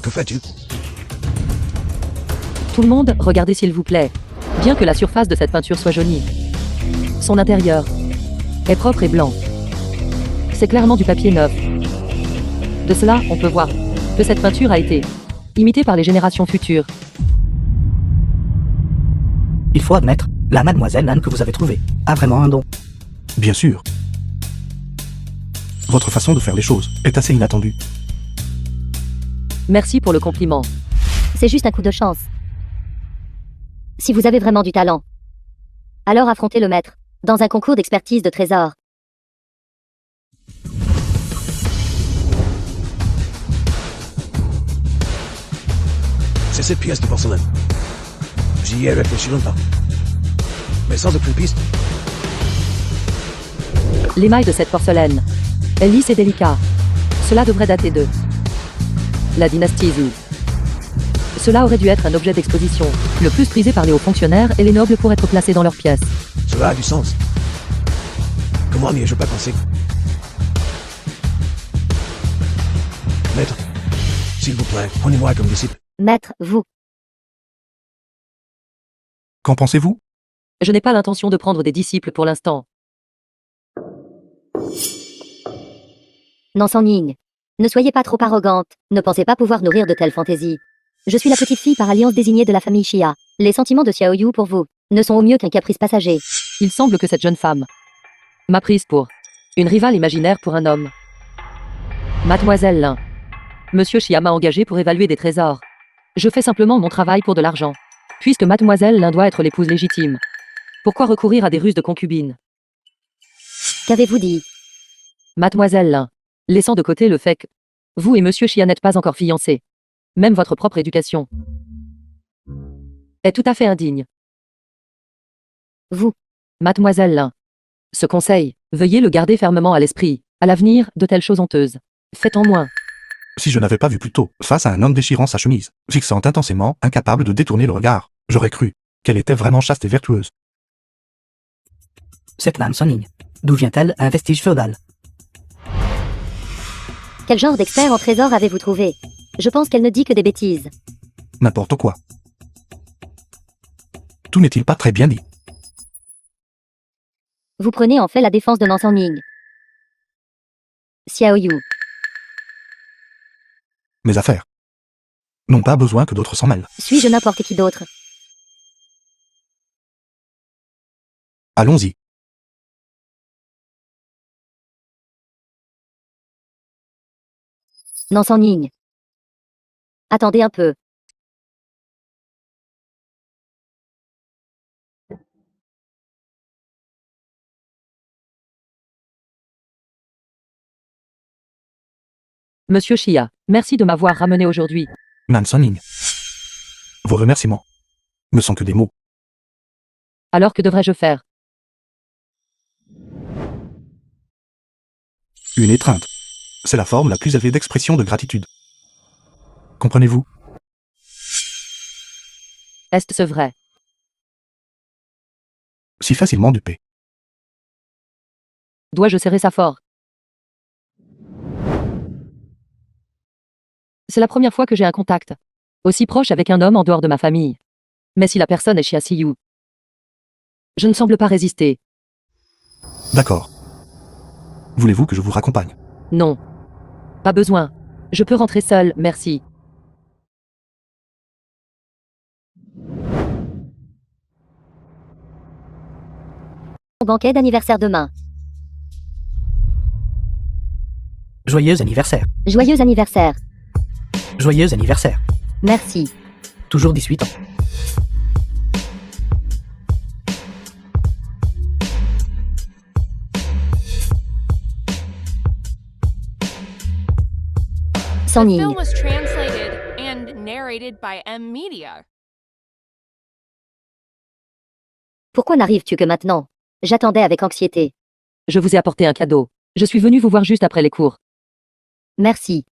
Que fais-tu? Tout le monde, regardez s'il vous plaît. Bien que la surface de cette peinture soit jaunie, son intérieur est propre et blanc. C'est clairement du papier neuf. De cela, on peut voir que cette peinture a été imitée par les générations futures. Il faut admettre, la mademoiselle Anne que vous avez trouvée a vraiment un don. Bien sûr. Votre façon de faire les choses est assez inattendue. Merci pour le compliment. C'est juste un coup de chance. Si vous avez vraiment du talent, alors affrontez le maître dans un concours d'expertise de trésors. C'est cette pièce de porcelaine J'y ai réfléchi longtemps. Mais sans aucune piste. L'émail de cette porcelaine est lisse et délicat. Cela devrait dater de la dynastie Zhou. Cela aurait dû être un objet d'exposition, le plus prisé par les hauts fonctionnaires et les nobles pour être placés dans leurs pièces. Cela a du sens. Comment n'y ai-je pas pensé? Maître, s'il vous plaît, prenez-moi comme disciple. Maître, vous. Qu'en pensez-vous? Je n'ai pas l'intention de prendre des disciples pour l'instant. Nansan Ying. Ne soyez pas trop arrogante, ne pensez pas pouvoir nourrir de telles fantaisies. Je suis la petite fille par alliance désignée de la famille Xia. Les sentiments de Xiaoyu pour vous ne sont au mieux qu'un caprice passager. Il semble que cette jeune femme m'a prise pour une rivale imaginaire pour un homme. Mademoiselle Lin. Monsieur Xia m'a engagé pour évaluer des trésors. Je fais simplement mon travail pour de l'argent. Puisque Mademoiselle Lin doit être l'épouse légitime. Pourquoi recourir à des ruses de concubine? Qu'avez-vous dit? Mademoiselle Lin, laissant de côté le fait que vous et Monsieur Xia n'êtes pas encore fiancés. Même votre propre éducation est tout à fait indigne. Vous. Mademoiselle Lin. Ce conseil, veuillez le garder fermement à l'esprit. À l'avenir, de telles choses honteuses. Faites en moins. Si je n'avais pas vu plus tôt, face à un homme déchirant sa chemise, fixant intensément, incapable de détourner le regard, j'aurais cru qu'elle était vraiment chaste et vertueuse. Cette Nan Soning. D'où vient-elle? Un vestige féodal. Quel genre d'expert en trésor avez-vous trouvé? Je pense qu'elle ne dit que des bêtises. N'importe quoi. Tout n'est-il pas très bien dit? Vous prenez en fait la défense de Nansan Ying. Xiaoyu. Mes affaires n'ont pas besoin que d'autres s'en mêlent. Suis-je n'importe qui d'autre? Allons-y. Nansan Ying. Attendez un peu. Monsieur Xia, merci de m'avoir ramené aujourd'hui. Nan Soning. Vos remerciements ne sont que des mots. Alors que devrais-je faire? Une étreinte. C'est la forme la plus élevée d'expression de gratitude. Comprenez-vous? Est-ce vrai? Si facilement dupé. Dois-je serrer ça fort? C'est la première fois que j'ai un contact aussi proche avec un homme en dehors de ma famille. Mais si la personne est Xia Siyu, je ne semble pas résister. D'accord. Voulez-vous que je vous raccompagne? Non. Pas besoin. Je peux rentrer seule, merci. Banquet d'anniversaire demain. Joyeux anniversaire. Joyeux anniversaire. Joyeux anniversaire. Merci. Toujours 18 ans. Sans The ligne. film was translated and narrated by M Media. Pourquoi n'arrives-tu que maintenant? J'attendais avec anxiété. Je vous ai apporté un cadeau. Je suis venu vous voir juste après les cours. Merci.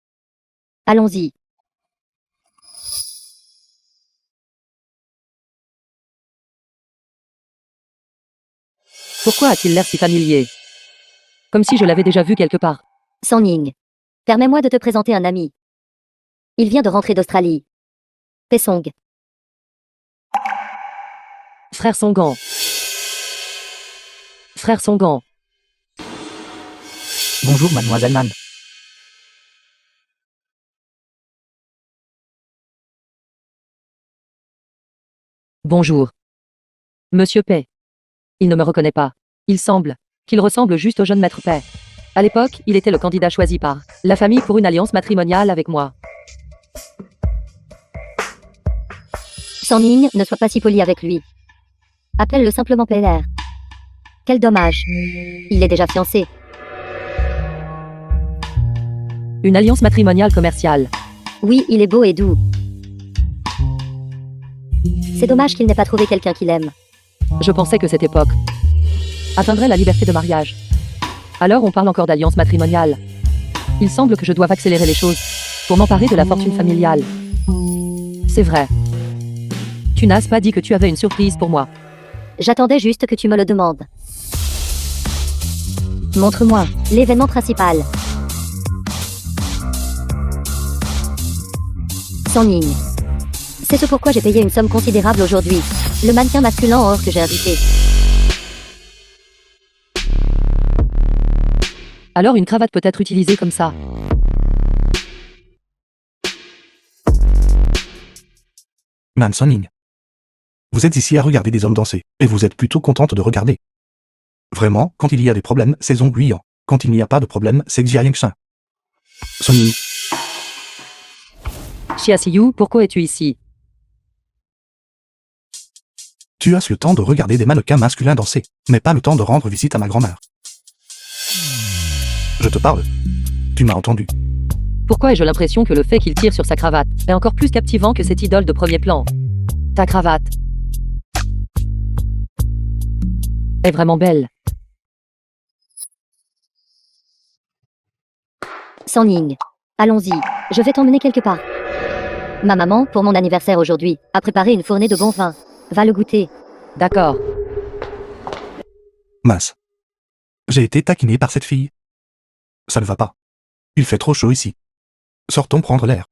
Allons-y. Pourquoi a-t-il l'air si familier? Comme si je l'avais déjà vu quelque part. San Ying. Permets-moi de te présenter un ami. Il vient de rentrer d'Australie. Pesong. Frère Songan. Frère Songan. Bonjour mademoiselle Nan. Bonjour. Monsieur Pei. Il ne me reconnaît pas. Il semble qu'il ressemble juste au jeune maître Pei. À l'époque, il était le candidat choisi par la famille pour une alliance matrimoniale avec moi. San Ying, ne sois pas si poli avec lui. Appelle-le simplement PLR. Quel dommage. Il est déjà fiancé. Une alliance matrimoniale commerciale. Oui, il est beau et doux. C'est dommage qu'il n'ait pas trouvé quelqu'un qui l'aime. Je pensais que cette époque atteindrait la liberté de mariage. Alors on parle encore d'alliance matrimoniale. Il semble que je doive accélérer les choses pour m'emparer de la fortune familiale. C'est vrai. Tu n'as pas dit que tu avais une surprise pour moi. J'attendais juste que tu me le demandes. Montre-moi l'événement principal. Sans ligne. C'est ce pourquoi j'ai payé une somme considérable aujourd'hui. Le mannequin masculin en or que j'ai invité. Alors une cravate peut être utilisée comme ça. Man Sonning. Vous êtes ici à regarder des hommes danser, et vous êtes plutôt contente de regarder. Vraiment, quand il y a des problèmes, c'est ennuyant. Quand il n'y a pas de problème, c'est que j'y a rien que ça. Sonning. Chiasiyu, pourquoi es-tu ici? Tu as le temps de regarder des mannequins masculins danser, mais pas le temps de rendre visite à ma grand-mère. Je te parle. Tu m'as entendu. Pourquoi ai-je l'impression que le fait qu'il tire sur sa cravate est encore plus captivant que cette idole de premier plan? Ta cravate est vraiment belle. Sans ligne. Allons-y, je vais t'emmener quelque part. Ma maman, pour mon anniversaire aujourd'hui, a préparé une fournée de bon vin. Va le goûter. D'accord. Mince. J'ai été taquiné par cette fille. Ça ne va pas. Il fait trop chaud ici. Sortons prendre l'air.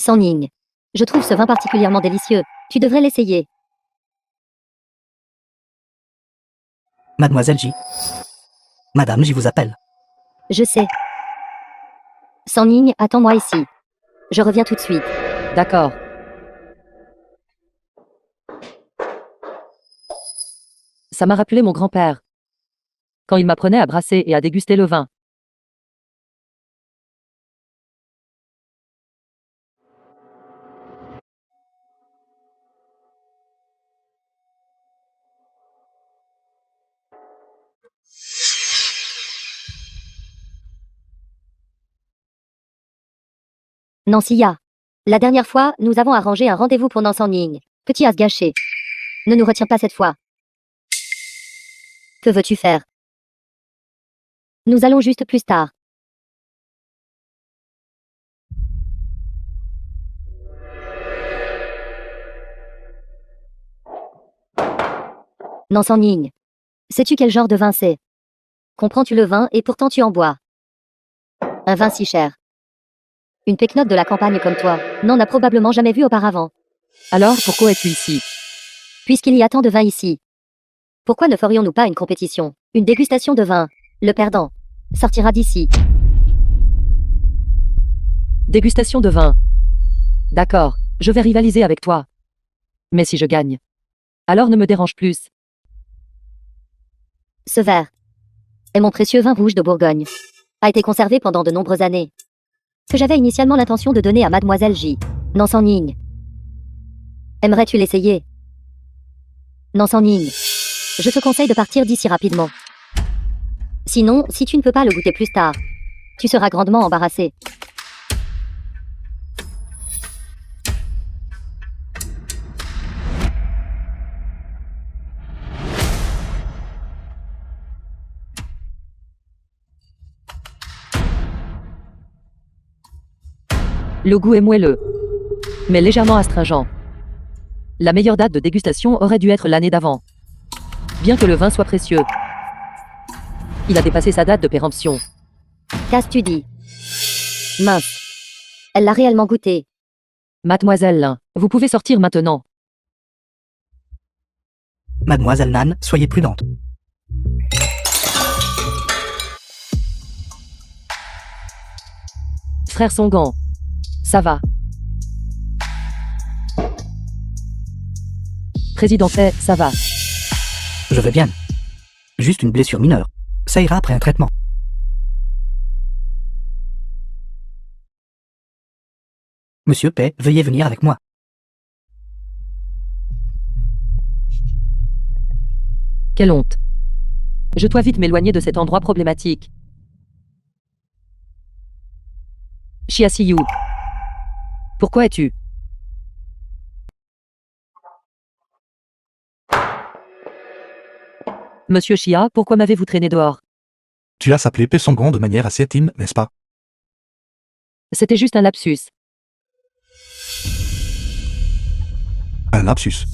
Sans ligne. Je trouve ce vin particulièrement délicieux. Tu devrais l'essayer. Mademoiselle J. Madame J vous appelle. Je sais. Sans ligne, attends-moi ici. Je reviens tout de suite. D'accord. Ça m'a rappelé mon grand-père. Quand il m'apprenait à brasser et à déguster le vin. Nancy-ya. La dernière fois, nous avons arrangé un rendez-vous pour Nancy en ligne. Petit as gâché. Ne nous retiens pas cette fois. Que veux-tu faire? Nous allons juste plus tard. Nancy en ligne. Sais-tu quel genre de vin c'est? Comprends-tu le vin et pourtant tu en bois? Un vin si cher. Une péquenote de la campagne comme toi n'en a probablement jamais vu auparavant. Alors, pourquoi es-tu ici? Puisqu'il y a tant de vin ici. Pourquoi ne ferions-nous pas une compétition? Une dégustation de vin. Le perdant sortira d'ici. Dégustation de vin. D'accord, je vais rivaliser avec toi. Mais si je gagne, alors ne me dérange plus. Ce verre est mon précieux vin rouge de Bourgogne. A été conservé pendant de nombreuses années. Que j'avais initialement l'intention de donner à Mademoiselle J. Nancy en ligne. Aimerais-tu l'essayer? Nancy en ligne. Je te conseille de partir d'ici rapidement. Sinon, si tu ne peux pas le goûter plus tard, tu seras grandement embarrassé. Le goût est moelleux, mais légèrement astringent. La meilleure date de dégustation aurait dû être l'année d'avant. Bien que le vin soit précieux, il a dépassé sa date de péremption. Qu'as-tu dit? Mince. Elle l'a réellement goûté. Mademoiselle Lin, vous pouvez sortir maintenant. Mademoiselle Nan, soyez prudente. Frère Songan. Ça va. Président Fay, ça va. Je vais bien. Juste une blessure mineure. Ça ira après un traitement. Monsieur Pay, veuillez venir avec moi. Quelle honte. Je dois vite m'éloigner de cet endroit problématique. Chia Siyu. Pourquoi es-tu? Monsieur Chia, pourquoi m'avez-vous traîné dehors? Tu as s'appelé Paix Sangron de manière assez intime, n'est-ce pas? C'était juste un lapsus. Un lapsus.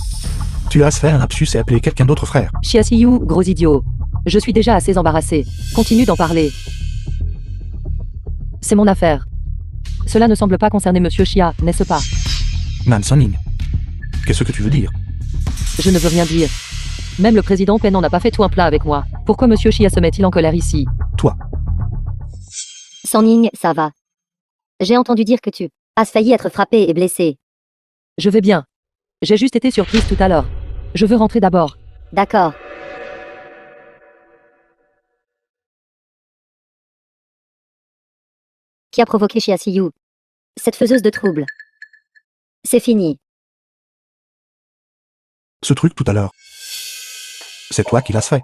Tu as fait un lapsus et appelé quelqu'un d'autre frère. Chia Siyu, gros idiot. Je suis déjà assez embarrassé. Continue d'en parler. C'est mon affaire. Cela ne semble pas concerner Monsieur Chia, n'est-ce pas? Man Soning. Qu'est-ce que tu veux dire? Je ne veux rien dire. Même le président Pen n'en a pas fait tout un plat avec moi. Pourquoi Monsieur Chia se met-il en colère ici? Toi. Sanning, ça va. J'ai entendu dire que tu as failli être frappé et blessé. Je vais bien. J'ai juste été surprise tout à l'heure. Je veux rentrer d'abord. D'accord. Qui a provoqué Chia Siyu? Cette faiseuse de troubles. C'est fini. Ce truc tout à l'heure. C'est toi qui l'as fait.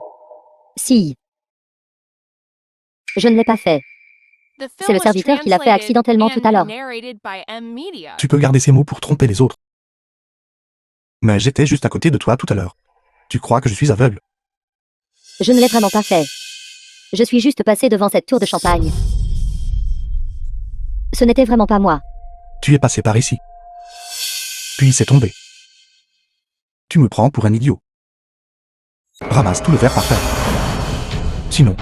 Si. Je ne l'ai pas fait. The C'est film le was serviteur qui l'a fait translated accidentellement tout à and l'heure. narrated by M Media. Tu peux garder ces mots pour tromper les autres. Mais j'étais juste à côté de toi tout à l'heure. Tu crois que je suis aveugle? Je ne l'ai vraiment pas fait. Je suis juste passé devant cette tour de champagne. Ce n'était vraiment pas moi. Tu es passé par ici. Puis c'est tombé. Tu me prends pour un idiot. Ramasse tout le verre par terre. Sinon,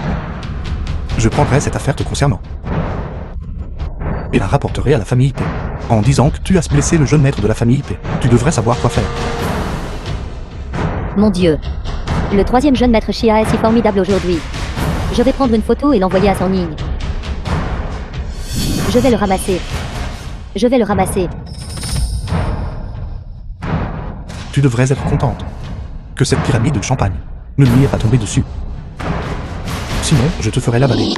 je prendrai cette affaire te concernant et la rapporterai à la famille IP en disant que tu as blessé le jeune maître de la famille IP. Tu devrais savoir quoi faire. Mon Dieu. Le troisième jeune maître Chia est si formidable aujourd'hui. Je vais prendre une photo et l'envoyer à Sanning. Je vais le ramasser. Je vais le ramasser. Tu devrais être contente que cette pyramide de champagne ne lui est pas tombée dessus. Sinon, je te ferai l'avaler.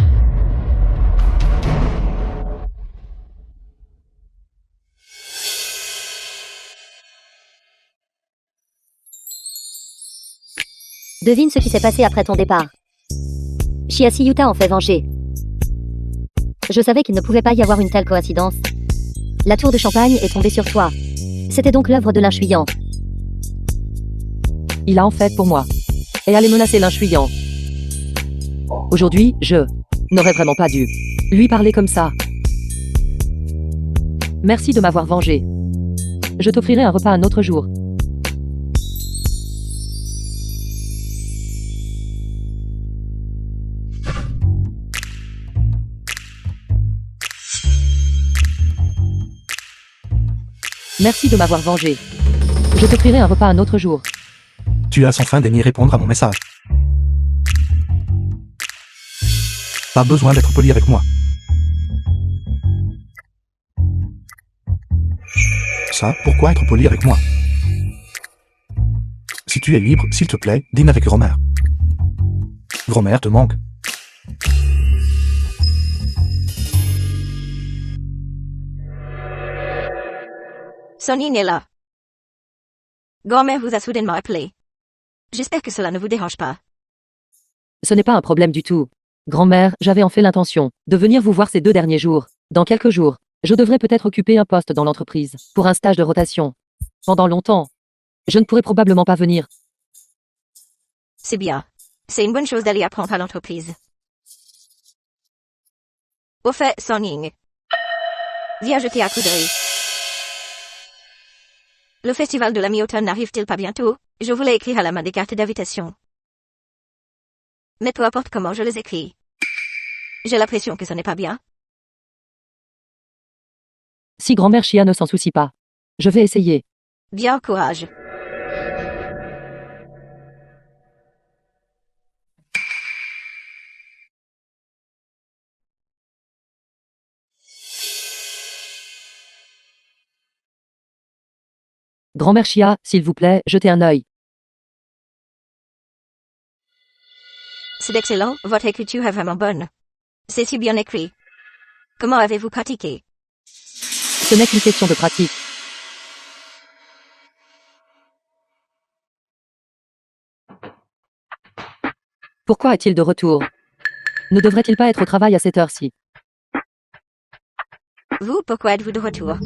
Devine ce qui s'est passé après ton départ. Chia Siyu t'a en fait venger. Je savais qu'il ne pouvait pas y avoir une telle coïncidence. La tour de champagne est tombée sur toi. C'était donc l'œuvre de l'inchuyant. Il a en fait pour moi. Et allait menacer l'inchuyant. Aujourd'hui, je n'aurais vraiment pas dû lui parler comme ça. Merci de m'avoir vengé. Je t'offrirai un repas un autre jour. Merci de m'avoir vengé. Je t'offrirai un repas un autre jour. Tu as sans fin daigné répondre à mon message. Pas besoin d'être poli avec moi. Ça, pourquoi être poli avec moi? Si tu es libre, s'il te plaît, dîne avec grand-mère. Grand-mère te manque. Sonning est là. Grand-mère vous a soudainement appelé. J'espère que cela ne vous dérange pas. Ce n'est pas un problème du tout. Grand-mère, j'avais en fait l'intention de venir vous voir ces 2 derniers jours. Dans quelques jours, je devrais peut-être occuper un poste dans l'entreprise pour un stage de rotation. Pendant longtemps, je ne pourrai probablement pas venir. C'est bien. C'est une bonne chose d'aller apprendre à l'entreprise. Au fait, Sonning. Viens jeter un coup d'œil. Le festival de la mi-automne n'arrive-t-il pas bientôt? Je voulais écrire à la main des cartes d'invitation. Mais peu importe comment je les écris. J'ai l'impression que ce n'est pas bien. Si grand-mère Chia ne s'en soucie pas, je vais essayer. Bien, courage. Grand-mère Chia, s'il vous plaît, jetez un œil. C'est excellent, votre écriture est vraiment bonne. C'est si bien écrit. Comment avez-vous pratiqué? Ce n'est qu'une question de pratique. Pourquoi est-il de retour? Ne devrait-il pas être au travail à cette heure-ci? Vous, pourquoi êtes-vous de retour?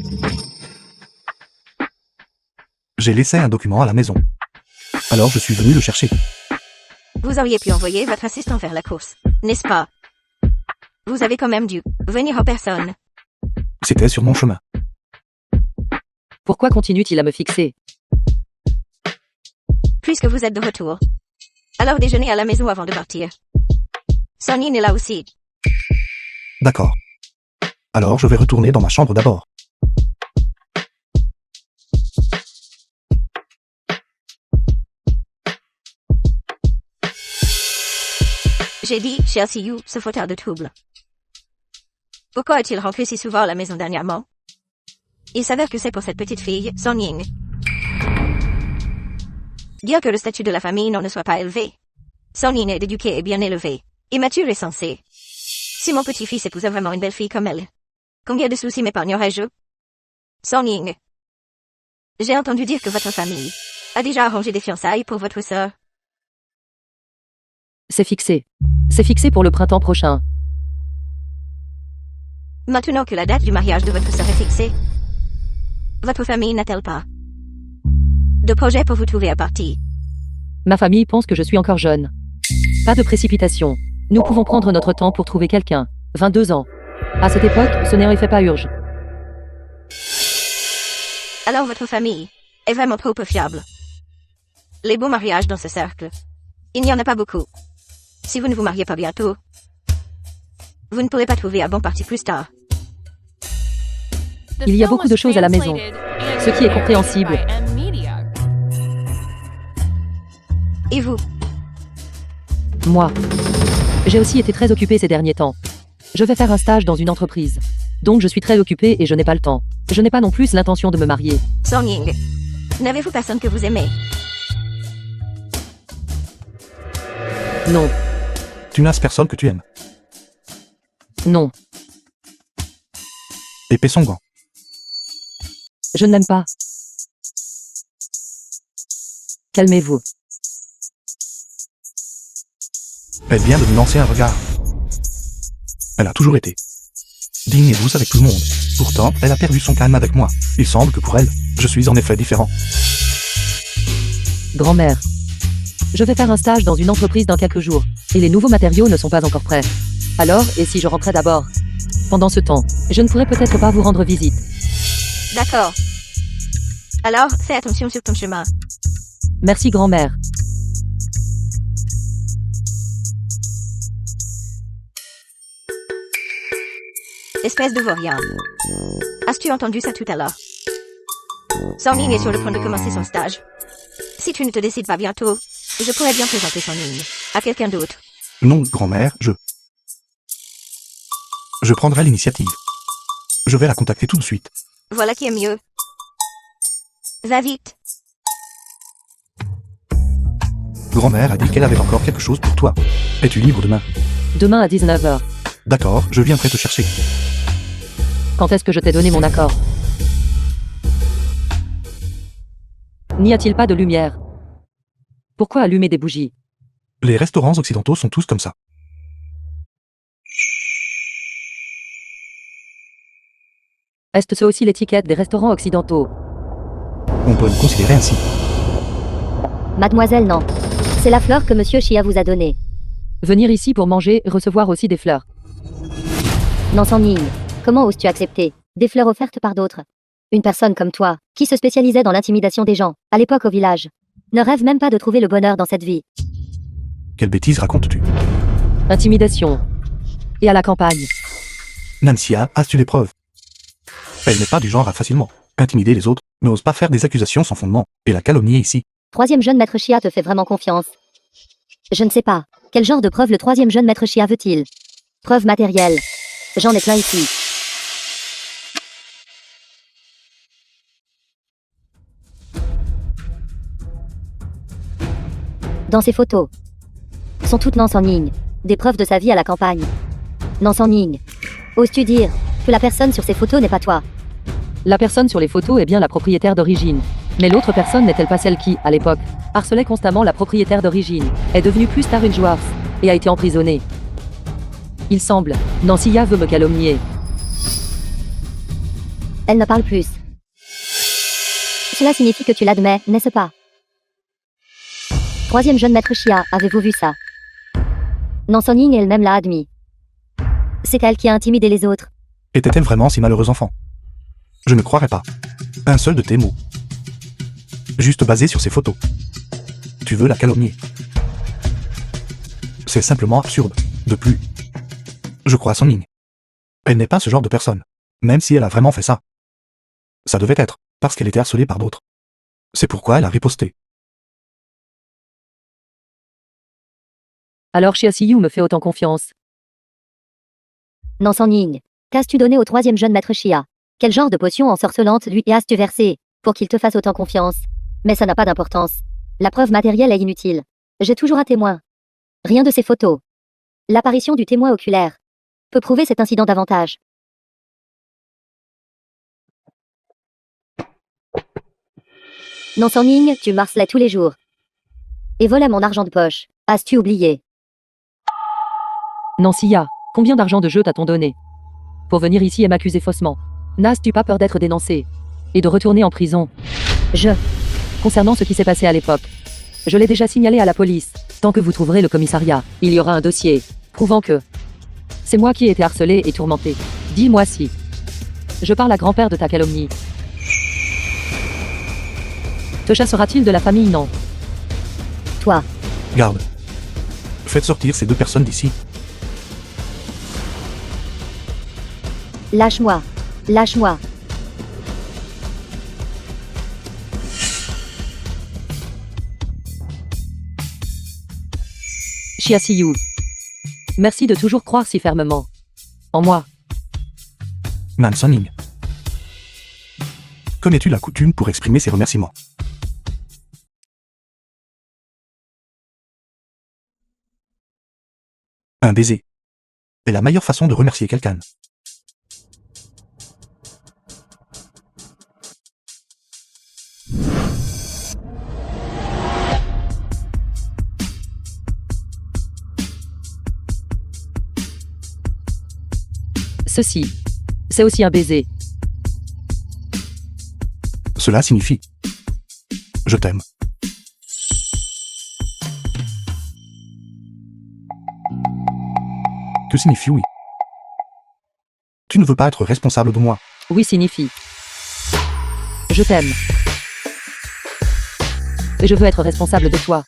J'ai laissé un document à la maison. Alors je suis venu le chercher. Vous auriez pu envoyer votre assistant faire la course, n'est-ce pas? Vous avez quand même dû venir en personne. C'était sur mon chemin. Pourquoi continue-t-il à me fixer? Puisque vous êtes de retour. Alors déjeunez à la maison avant de partir. Son Yin est là aussi. D'accord. Alors je vais retourner dans ma chambre d'abord. J'ai dit, Chelsea Yu, ce fauteur de trouble. Pourquoi est-il rentré si souvent à la maison dernièrement? Il s'avère que c'est pour cette petite fille, Son Ying. Dire que le statut de la famille n'en ne soit pas élevé. Son Ying est éduquée et bien élevée, immature et sensée. Si mon petit-fils épousait vraiment une belle fille comme elle, combien de soucis m'épargnerais-je? Son Ying. J'ai entendu dire que votre famille a déjà arrangé des fiançailles pour votre sœur. C'est fixé. C'est fixé pour le printemps prochain. Maintenant que la date du mariage de votre sœur est fixée, votre famille n'a-t-elle pas de projet pour vous trouver à partie? Ma famille pense que je suis encore jeune. Pas de précipitation. Nous pouvons prendre notre temps pour trouver quelqu'un. 22 ans. À cette époque, ce n'est en effet pas urgent. Alors votre famille est vraiment trop peu fiable. Les beaux mariages dans ce cercle, il n'y en a pas beaucoup. Si vous ne vous mariez pas bientôt, vous ne pourrez pas trouver un bon parti plus tard. Il y a beaucoup de choses à la maison, ce qui est compréhensible. Et vous? Moi. J'ai aussi été très occupée ces derniers temps. Je vais faire un stage dans une entreprise. Donc je suis très occupée et je n'ai pas le temps. Je n'ai pas non plus l'intention de me marier. Son Ying, n'avez-vous personne que vous aimez? Non. Tu n'as personne que tu aimes. Non. Épée son gant. Je ne l'aime pas. Calmez-vous. Elle vient de me lancer un regard. Elle a toujours été digne et douce avec tout le monde. Pourtant, elle a perdu son calme avec moi. Il semble que pour elle, je suis en effet différent. Grand-mère. Je vais faire un stage dans une entreprise dans quelques jours, et les nouveaux matériaux ne sont pas encore prêts. Alors, et si je rentrais d'abord? Pendant ce temps, je ne pourrais peut-être pas vous rendre visite. D'accord. Alors, fais attention sur ton chemin. Merci grand-mère. Espèce de vaurien. As-tu entendu ça tout à l'heure? Son Ying est sur le point de commencer son stage. Si tu ne te décides pas bientôt, je pourrais bien présenter Son Ying à quelqu'un d'autre. Non, grand-mère, je prendrai l'initiative. Je vais la contacter tout de suite. Voilà qui est mieux. Va vite. Grand-mère a dit qu'elle avait encore quelque chose pour toi. Es-tu libre demain? Demain à 19h. D'accord, je viendrai te chercher. Quand est-ce que je t'ai donné mon accord? N'y a-t-il pas de lumière? Pourquoi allumer des bougies? Les restaurants occidentaux sont tous comme ça. Est-ce aussi l'étiquette des restaurants occidentaux? On peut le considérer ainsi. Mademoiselle, non. C'est la fleur que Monsieur Chia vous a donnée. Venir ici pour manger, recevoir aussi des fleurs. Non, Son Ying. Comment oses-tu accepter des fleurs offertes par d'autres? Une personne comme toi, qui se spécialisait dans l'intimidation des gens, à l'époque au village, ne rêve même pas de trouver le bonheur dans cette vie. Quelle bêtise racontes-tu? Intimidation. Et à la campagne. Nancia, as-tu des preuves? Elle n'est pas du genre à facilement intimider les autres, mais ose pas faire des accusations sans fondement, et la calomnier ici. Troisième jeune maître Chia te fait vraiment confiance. Je ne sais pas. Quel genre de preuve le troisième jeune maître Chia veut-il? Preuve matérielle. J'en ai plein ici. Dans ces photos sont toutes non Son Ying. Des preuves de sa vie à la campagne. Non Son Ying. Oses-tu dire que la personne sur ces photos n'est pas toi? La personne sur les photos est bien la propriétaire d'origine. Mais l'autre personne n'est-elle pas celle qui, à l'époque, harcelait constamment la propriétaire d'origine, est devenue plus tard une joueuse, et a été emprisonnée? Il semble, Nancia veut me calomnier. Elle ne parle plus. Cela signifie que tu l'admets, n'est-ce pas? Troisième jeune maître Chia, avez-vous vu ça? Non, Son Ying elle-même l'a admis. C'est elle qui a intimidé les autres. Était-elle vraiment si malheureuse enfant? Je ne croirais pas. Un seul de tes mots. Juste basé sur ses photos. Tu veux la calomnier. C'est simplement absurde. De plus. Je crois à Son Ying. Elle n'est pas ce genre de personne. Même si elle a vraiment fait ça. Ça devait être parce qu'elle était harcelée par d'autres. C'est pourquoi elle a riposté. Alors Xia Siyu me fait autant confiance. Non, Son Ying. Qu'as-tu donné au troisième jeune maître Chia? Quel genre de potion ensorcelante lui as-tu versé pour qu'il te fasse autant confiance? Mais ça n'a pas d'importance. La preuve matérielle est inutile. J'ai toujours un témoin. Rien de ces photos. L'apparition du témoin oculaire peut prouver cet incident davantage. Non, Son Ying, tu marcelais tous les jours. Et volais mon argent de poche. As-tu oublié? Non Sia, combien d'argent de jeu t'a-t-on donné pour venir ici et m'accuser faussement? N'as-tu pas peur d'être dénoncé et de retourner en prison? Concernant ce qui s'est passé à l'époque, je l'ai déjà signalé à la police. Tant que vous trouverez le commissariat, il y aura un dossier prouvant que c'est moi qui ai été harcelé et tourmenté. Dis-moi si je parle à grand-père de ta calomnie. Te chassera-t-il de la famille? Non. Toi. Garde. Faites sortir ces deux personnes d'ici. Lâche-moi. Lâche-moi. Xia Siyu. Merci de toujours croire si fermement en moi. Man Son Ying. Connais-tu la coutume pour exprimer ses remerciements? Un baiser est la meilleure façon de remercier quelqu'un. Ceci, c'est aussi un baiser. Cela signifie « Je t'aime ». Que signifie oui? Tu ne veux pas être responsable de moi. Oui signifie je t'aime. Et je veux être responsable de toi.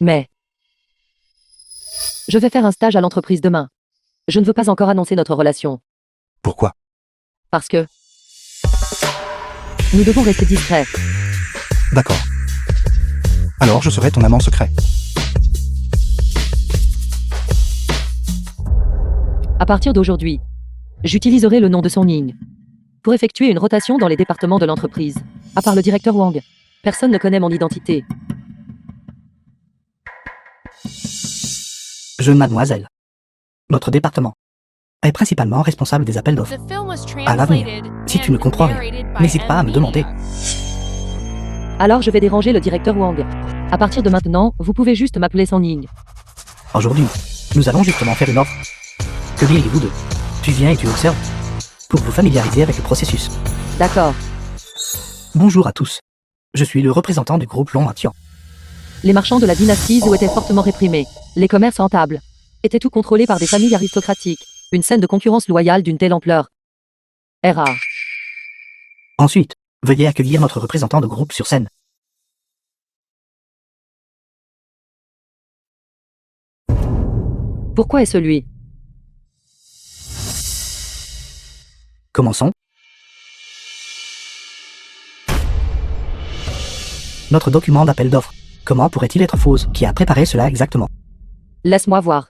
Mais je vais faire un stage à l'entreprise demain. Je ne veux pas encore annoncer notre relation. Pourquoi? Parce que nous devons rester discrets. D'accord. Alors je serai ton amant secret. À partir d'aujourd'hui, j'utiliserai le nom de Son Ying pour effectuer une rotation dans les départements de l'entreprise. À part le directeur Wang, personne ne connaît mon identité. Jeune mademoiselle. Notre département est principalement responsable des appels d'offres. À l'avenir, si tu ne comprends rien, n'hésite pas à me demander. Alors je vais déranger le directeur Wang. À partir de maintenant, vous pouvez juste m'appeler Son Ying. Aujourd'hui, nous allons justement faire une offre. Que diriez-vous de? Tu viens et tu observes pour vous familiariser avec le processus. D'accord. Bonjour à tous. Je suis le représentant du groupe Long Atian. Les marchands de la dynastie Zhou étaient fortement réprimés. Les commerces en table étaient tout contrôlés par des familles aristocratiques. Une scène de concurrence loyale d'une telle ampleur est rare. Ensuite, veuillez accueillir notre représentant de groupe sur scène. Pourquoi est-ce lui? Commençons. Notre document d'appel d'offres. Comment pourrait-il être faux? Qui a préparé cela exactement? Laisse-moi voir.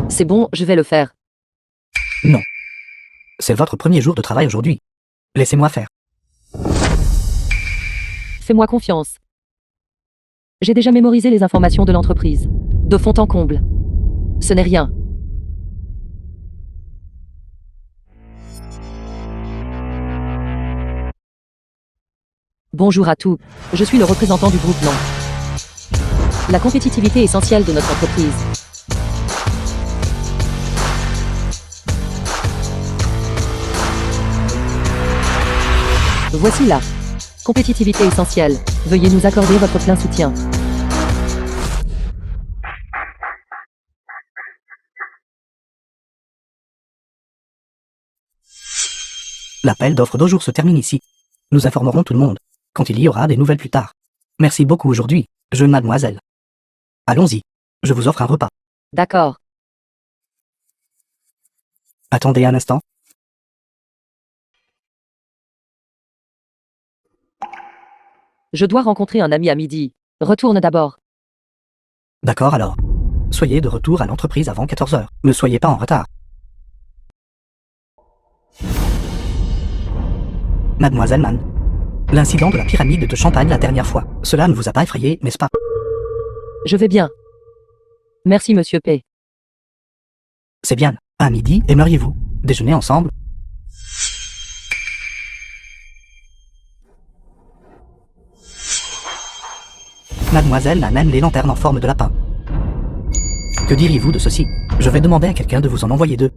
C'est bon, je vais le faire. Non. C'est votre premier jour de travail aujourd'hui. Laissez-moi faire. Fais-moi confiance. J'ai déjà mémorisé les informations de l'entreprise. De fond en comble. Ce n'est rien. Bonjour à tous. Je suis le représentant du groupe Blanc. La compétitivité essentielle de notre entreprise. Voici la compétitivité essentielle. Veuillez nous accorder votre plein soutien. L'appel d'offres d'aujourd'hui se termine ici. Nous informerons tout le monde quand il y aura des nouvelles plus tard. Merci beaucoup aujourd'hui, jeune mademoiselle. Allons-y. Je vous offre un repas. D'accord. Attendez un instant. Je dois rencontrer un ami à midi. Retourne d'abord. D'accord alors. Soyez de retour à l'entreprise avant 14 heures. Ne soyez pas en retard. Mademoiselle Mann. L'incident de la pyramide de champagne la dernière fois. Cela ne vous a pas effrayé, n'est-ce pas? Je vais bien. Merci, monsieur P. C'est bien. À midi, aimeriez-vous déjeuner ensemble? Mademoiselle Nan aime les lanternes en forme de lapin. Que diriez-vous de ceci? Je vais demander à quelqu'un de vous en envoyer 2.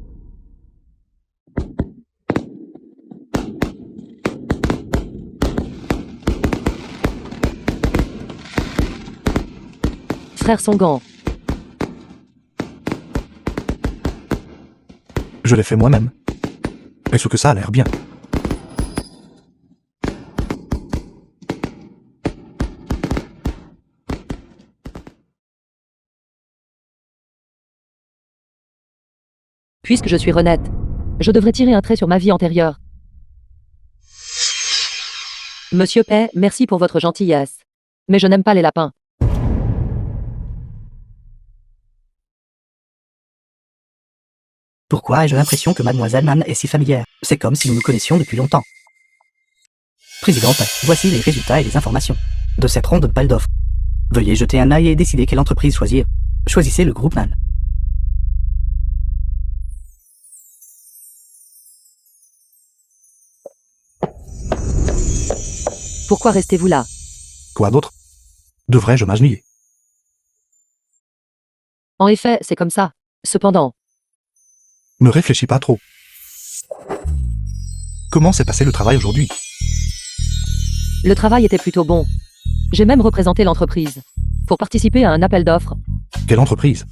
Frère Songan. Je l'ai fait moi-même. Est-ce que ça a l'air bien? Puisque je suis honnête, je devrais tirer un trait sur ma vie antérieure. Monsieur P, merci pour votre gentillesse. Mais je n'aime pas les lapins. Pourquoi ai-je l'impression que Mademoiselle Mann est si familière? C'est comme si nous nous connaissions depuis longtemps. Présidente, voici les résultats et les informations de cette ronde d'appel d'offres. Veuillez jeter un œil et décider quelle entreprise choisir. Choisissez le groupe Mann. Pourquoi restez-vous là? Quoi d'autre? Devrais-je m'agenouiller? En effet, c'est comme ça. Cependant, Ne réfléchis pas trop. Comment s'est passé le travail aujourd'hui? le travail était plutôt bon. J'ai même représenté l'entreprise pour participer à un appel d'offres. Quelle entreprise?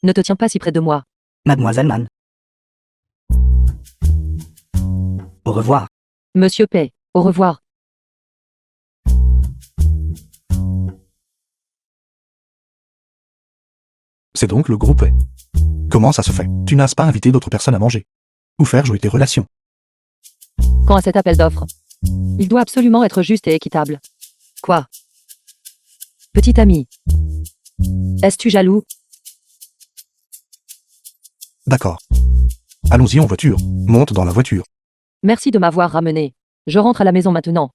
Ne te tiens pas si près de moi. Mademoiselle Mann. Au revoir. Monsieur P, au revoir. C'est donc le groupe est. Comment ça se fait? Tu n'as pas invité d'autres personnes à manger? Ou faire jouer tes relations? Quant à cet appel d'offres, il doit absolument être juste et équitable. Quoi? Petit ami, es-tu jaloux? D'accord. Allons-y en voiture. Monte dans la voiture. Merci de m'avoir ramené. Je rentre à la maison maintenant.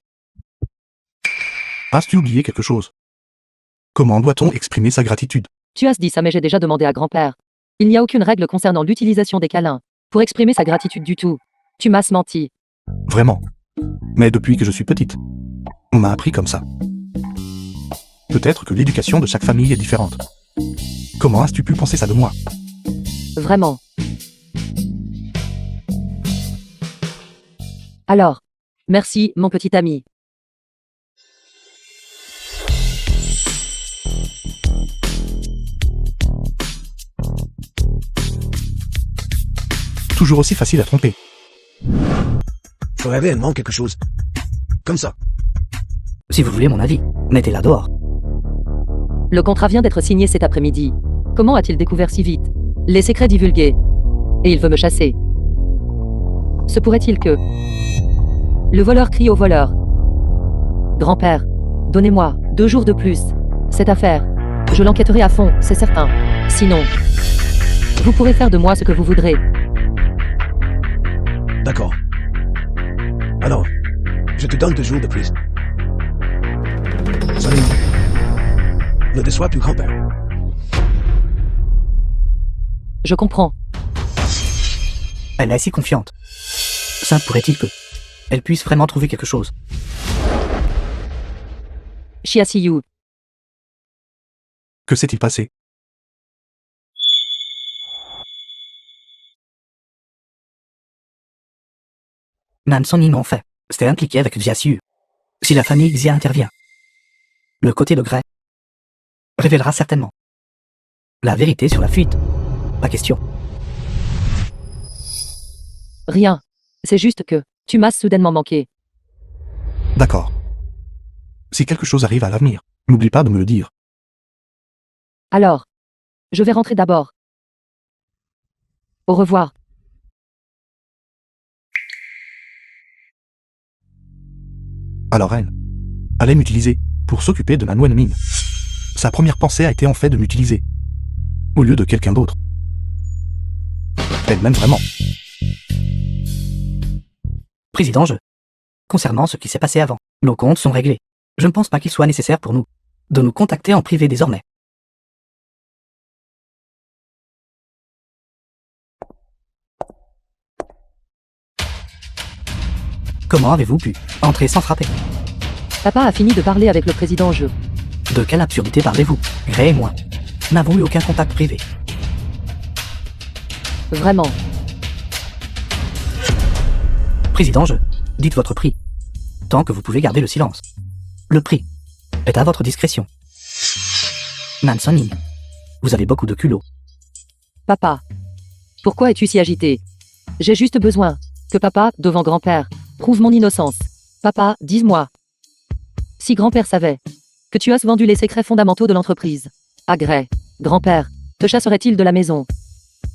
As-tu oublié quelque chose? Comment doit-on exprimer sa gratitude? Tu as dit ça mais j'ai déjà demandé à grand-père. Il n'y a aucune règle concernant l'utilisation des câlins pour exprimer sa gratitude du tout. Tu m'as menti. Vraiment. Mais depuis que je suis petite, on m'a appris comme ça. Peut-être que l'éducation de chaque famille est différente. Comment as-tu pu penser ça de moi? Vraiment. Alors, merci, mon petit ami. Toujours aussi facile à tromper. Faut réellement quelque chose. Comme ça. Si vous voulez mon avis, mettez-la dehors. Le contrat vient d'être signé cet après-midi. Comment a-t-il découvert si vite? Les secrets divulgués. Et il veut me chasser. Se pourrait-il que... Le voleur crie au voleur. Grand-père, donnez-moi 2 jours de plus. Cette affaire, je l'enquêterai à fond, c'est certain. Sinon, vous pourrez faire de moi ce que vous voudrez. D'accord. Alors, je te donne 2 jours de plus. Salut. Ne déçois plus grand-père. Je comprends. Elle est si confiante. Ça pourrait-il que elle puisse vraiment trouver quelque chose? Chia see you. Que s'est-il passé? Nan Son-in en fait. C'était impliqué avec Jia Siu. Si la famille Xia intervient, le côté de Grey révélera certainement la vérité sur la fuite. Pas question. Rien. C'est juste que tu m'as soudainement manqué. D'accord. Si quelque chose arrive à l'avenir, n'oublie pas de me le dire. Alors, je vais rentrer d'abord. Au revoir. Alors elle allait m'utiliser pour s'occuper de Nan Wenmin. Sa première pensée a été en fait de m'utiliser au lieu de quelqu'un d'autre. Elle m'aime vraiment. Président, concernant ce qui s'est passé avant, nos comptes sont réglés. Je ne pense pas qu'il soit nécessaire pour nous de nous contacter en privé désormais. Comment avez-vous pu entrer sans frapper? Papa a fini de parler avec le président Je. De quelle absurdité parlez-vous? Grey et moi n'avons eu aucun contact privé. Vraiment. Président, dites votre prix. Tant que vous pouvez garder le silence. Le prix est à votre discrétion. Nan Son-in, vous avez beaucoup de culot. Papa. Pourquoi es-tu si agité? J'ai juste besoin que papa, devant grand-père, prouve mon innocence. Papa, dis-moi. Si grand-père savait que tu as vendu les secrets fondamentaux de l'entreprise à Grey, grand-père, te chasserait-il de la maison?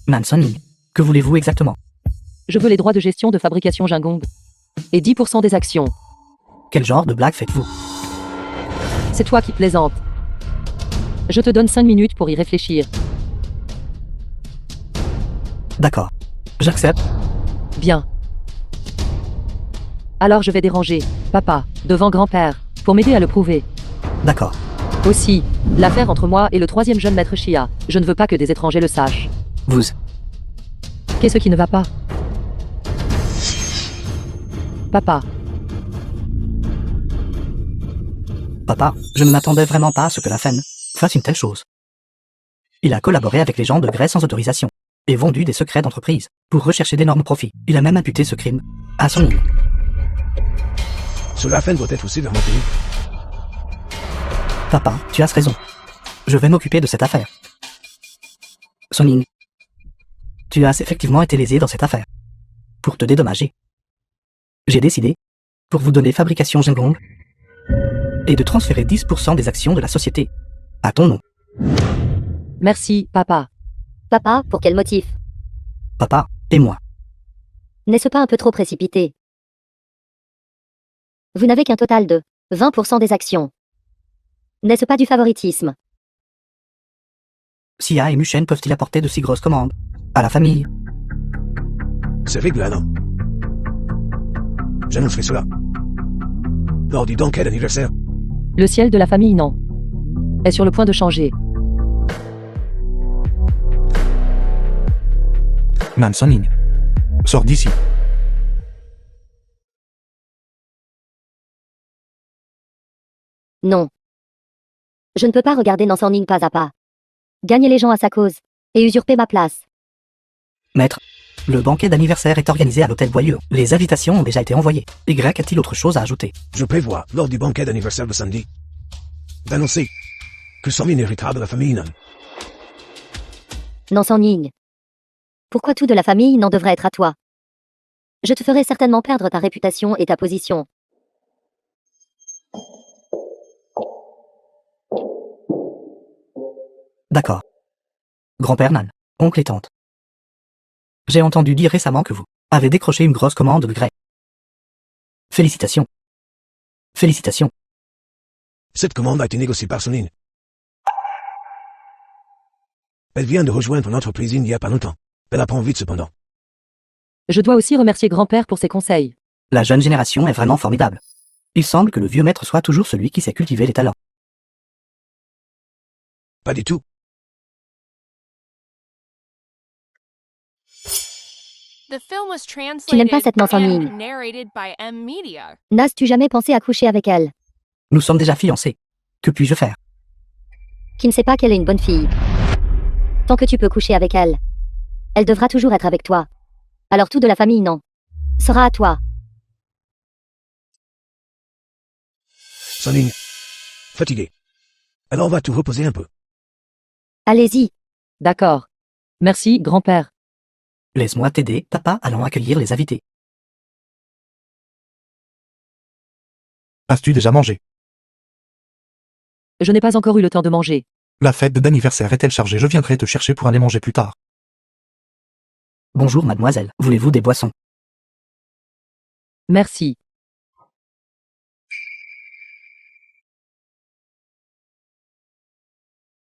Nan Son-in, que voulez-vous exactement? Je veux les droits de gestion de fabrication Jingong. Et 10% des actions. Quel genre de blague faites-vous? C'est toi qui plaisantes. Je te donne 5 minutes pour y réfléchir. D'accord. J'accepte. Bien. Alors je vais déranger papa, devant grand-père, pour m'aider à le prouver. D'accord. Aussi, l'affaire entre moi et le troisième jeune maître Chia, je ne veux pas que des étrangers le sachent. Vous. Qu'est-ce qui ne va pas? Papa. Papa, je ne m'attendais vraiment pas à ce que la Fen fasse une telle chose. Il a collaboré avec les gens de Grey sans autorisation et vendu des secrets d'entreprise pour rechercher d'énormes profits. Il a même imputé ce crime à son île. Cela doit être aussi sévèrement payé. Papa, tu as raison. Je vais m'occuper de cette affaire. Son-in, tu as effectivement été lésé dans cette affaire. Pour te dédommager, j'ai décidé, pour vous donner fabrication Jingong, et de transférer 10% des actions de la société à ton nom. Merci, papa. Papa, pour quel motif? Papa et moi. N'est-ce pas un peu trop précipité? Vous n'avez qu'un total de 20% des actions. N'est-ce pas du favoritisme? Sia et Mushen peuvent-ils apporter de si grosses commandes à la famille? C'est réglant. J'annoncerai cela lors du banquet d'anniversaire. Le ciel de la famille, non, est sur le point de changer. Nan Son-in, sors d'ici. Non. Je ne peux pas regarder Nan Son-in pas à pas. Gagner les gens à sa cause et usurper ma place. Maître, le banquet d'anniversaire est organisé à l'hôtel Boyeux. Les invitations ont déjà été envoyées. Y a-t-il autre chose à ajouter? Je prévois, lors du banquet d'anniversaire de samedi, d'annoncer que Son-in héritera de la famille Nan. Nan Son-in. Pourquoi tout de la famille n'en devrait être à toi? Je te ferai certainement perdre ta réputation et ta position. D'accord. Grand-père Nan, oncle et tante. J'ai entendu dire récemment que vous avez décroché une grosse commande de Grey. Félicitations. Félicitations. Cette commande a été négociée par Son-in. Elle vient de rejoindre l'entreprise il n'y a pas longtemps. Elle apprend vite cependant. Je dois aussi remercier grand-père pour ses conseils. La jeune génération est vraiment formidable. Il semble que le vieux maître soit toujours celui qui sait cultiver les talents. Pas du tout. Tu n'aimes pas cette Nan Son-in. N'as-tu jamais pensé à coucher avec elle? Nous sommes déjà fiancés. Que puis-je faire? Qui ne sait pas qu'elle est une bonne fille. Tant que tu peux coucher avec elle, elle devra toujours être avec toi. Alors tout de la famille, non, sera à toi. Sunning. Fatigué. Alors va te reposer un peu. Allez-y. D'accord. Merci, grand-père. Laisse-moi t'aider, papa, allons accueillir les invités. As-tu déjà mangé? Je n'ai pas encore eu le temps de manger. La fête d'anniversaire est-elle chargée? Je viendrai te chercher pour aller manger plus tard. Bonjour mademoiselle, voulez-vous des boissons? Merci.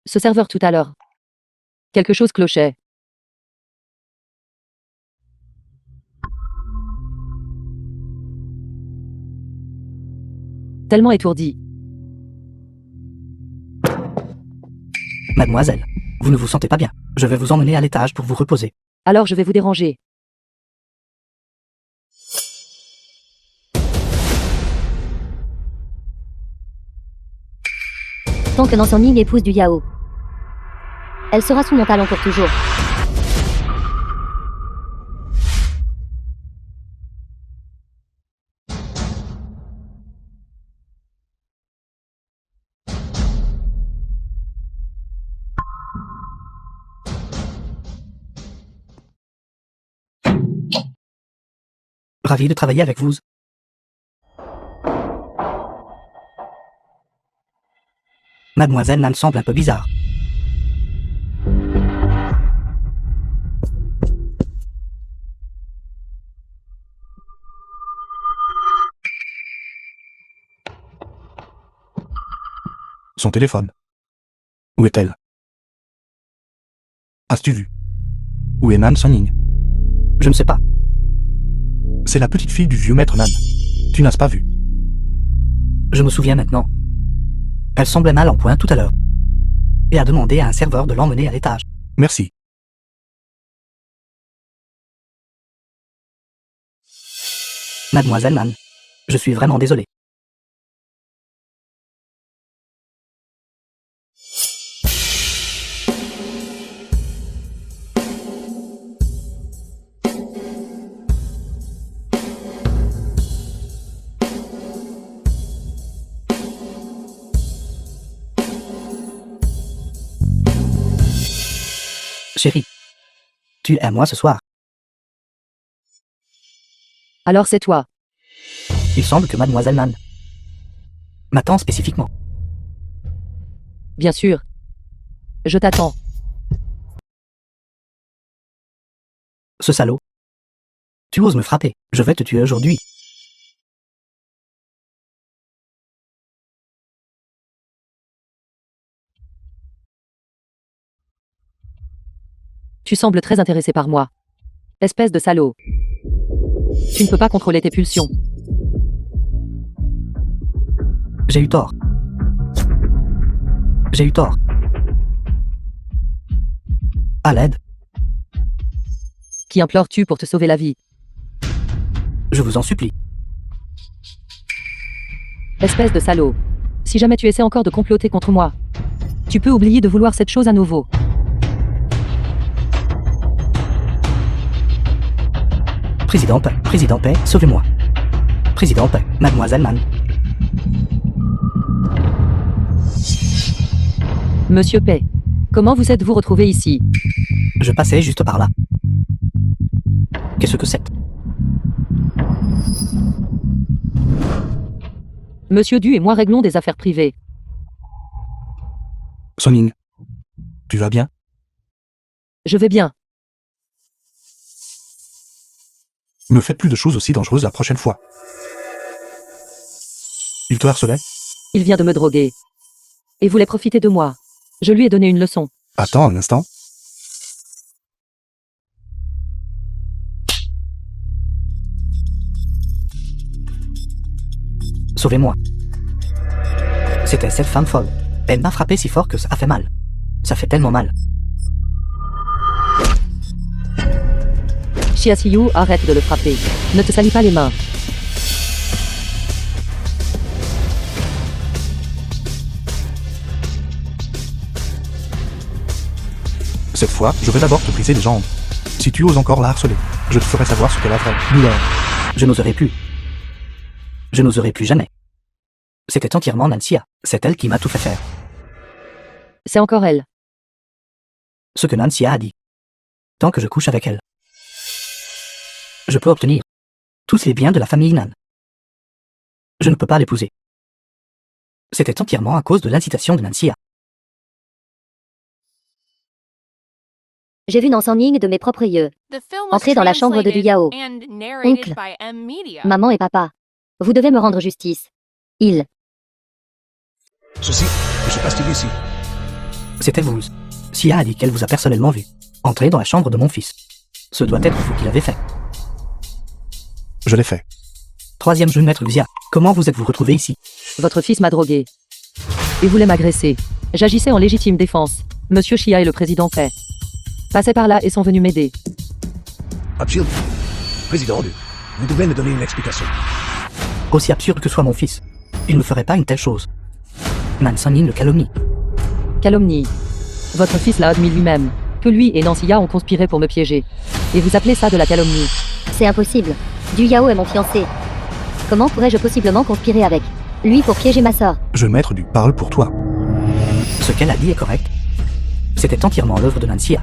Ce serveur tout à l'heure. Quelque chose clochait. Tellement étourdi. Mademoiselle, vous ne vous sentez pas bien. Je vais vous emmener à l'étage pour vous reposer. Alors je vais vous déranger. Tant que Nan Ming épouse du Yao, elle sera sous mon talon pour toujours. Ravi de travailler avec vous. Mademoiselle Nan semble un peu bizarre. Son téléphone. Où est-elle? As-tu vu? Où est Nan Sunning? Je ne sais pas. C'est la petite fille du vieux maître Nan. Tu n'as pas vu? Je me souviens maintenant. Elle semblait mal en point tout à l'heure. Et a demandé à un serveur de l'emmener à l'étage. Merci. Mademoiselle Nan, je suis vraiment désolé. Chérie, tu es à moi ce soir. Alors c'est toi. Il semble que mademoiselle Nan m'attend spécifiquement. Bien sûr. Je t'attends. Ce salaud. Tu oses me frapper. Je vais te tuer aujourd'hui. Tu sembles très intéressé par moi. Espèce de salaud. Tu ne peux pas contrôler tes pulsions. J'ai eu tort. J'ai eu tort. À l'aide. Qui implores-tu pour te sauver la vie? Je vous en supplie. Espèce de salaud. Si jamais tu essaies encore de comploter contre moi, tu peux oublier de vouloir cette chose à nouveau. Président Paix, sauvez-moi. Président Paix, mademoiselle Nan. Monsieur Paix, comment vous êtes-vous retrouvé ici? Je passais juste par là. Qu'est-ce que c'est? Monsieur Du et moi réglons des affaires privées. Sunning, tu vas bien? Je vais bien. Ne faites plus de choses aussi dangereuses la prochaine fois. Il te harcelait? Il vient de me droguer. Et voulait profiter de moi. Je lui ai donné une leçon. Attends un instant. Sauvez-moi. C'était cette femme folle. Elle m'a frappé si fort que ça a fait mal. Ça fait tellement mal. Chiasiyu, arrête de le frapper. Ne te salis pas les mains. Cette fois, je vais d'abord te briser les jambes. Si tu oses encore la harceler, je te ferai savoir ce qu'elle a vraie douleur. Je n'oserai plus. Je n'oserai plus jamais. C'était entièrement Nancia. C'est elle qui m'a tout fait faire. C'est encore elle. Ce que Nancia a dit. Tant que je couche avec elle, je peux obtenir tous les biens de la famille Nan. Je ne peux pas l'épouser. C'était entièrement à cause de l'incitation de Nancia. J'ai vu Nan Sang Ying de mes propres yeux. The film was Entrez dans la chambre de translated Yao. and narrated Oncle. by M Media. Maman et papa. Vous devez me rendre justice. Il. Ceci ne se passe-t-il ici? C'était vous. Sia a dit qu'elle vous a personnellement vu. Entrez dans la chambre de mon fils. Ce doit être vous qui l'avez fait. Je l'ai fait. Troisième jeune maître Xia. Comment vous êtes-vous retrouvé ici? Votre fils m'a drogué. Il voulait m'agresser. J'agissais en légitime défense. Monsieur Chia et le président paient. Passaient par là et sont venus m'aider. Absurde. Président, vous devez me donner une explication. Aussi absurde que soit mon fils, il ne ferait pas une telle chose. Nan Sang-Ying le calomnie. Calomnie. Votre fils l'a admis lui-même. Que lui et Nancia ont conspiré pour me piéger. Et vous appelez ça de la calomnie? C'est impossible. Du Yao est mon fiancé. Comment pourrais-je possiblement conspirer avec lui pour piéger ma sœur? Jeune maître du parle pour toi. Ce qu'elle a dit est correct. C'était entièrement l'œuvre de Nancia.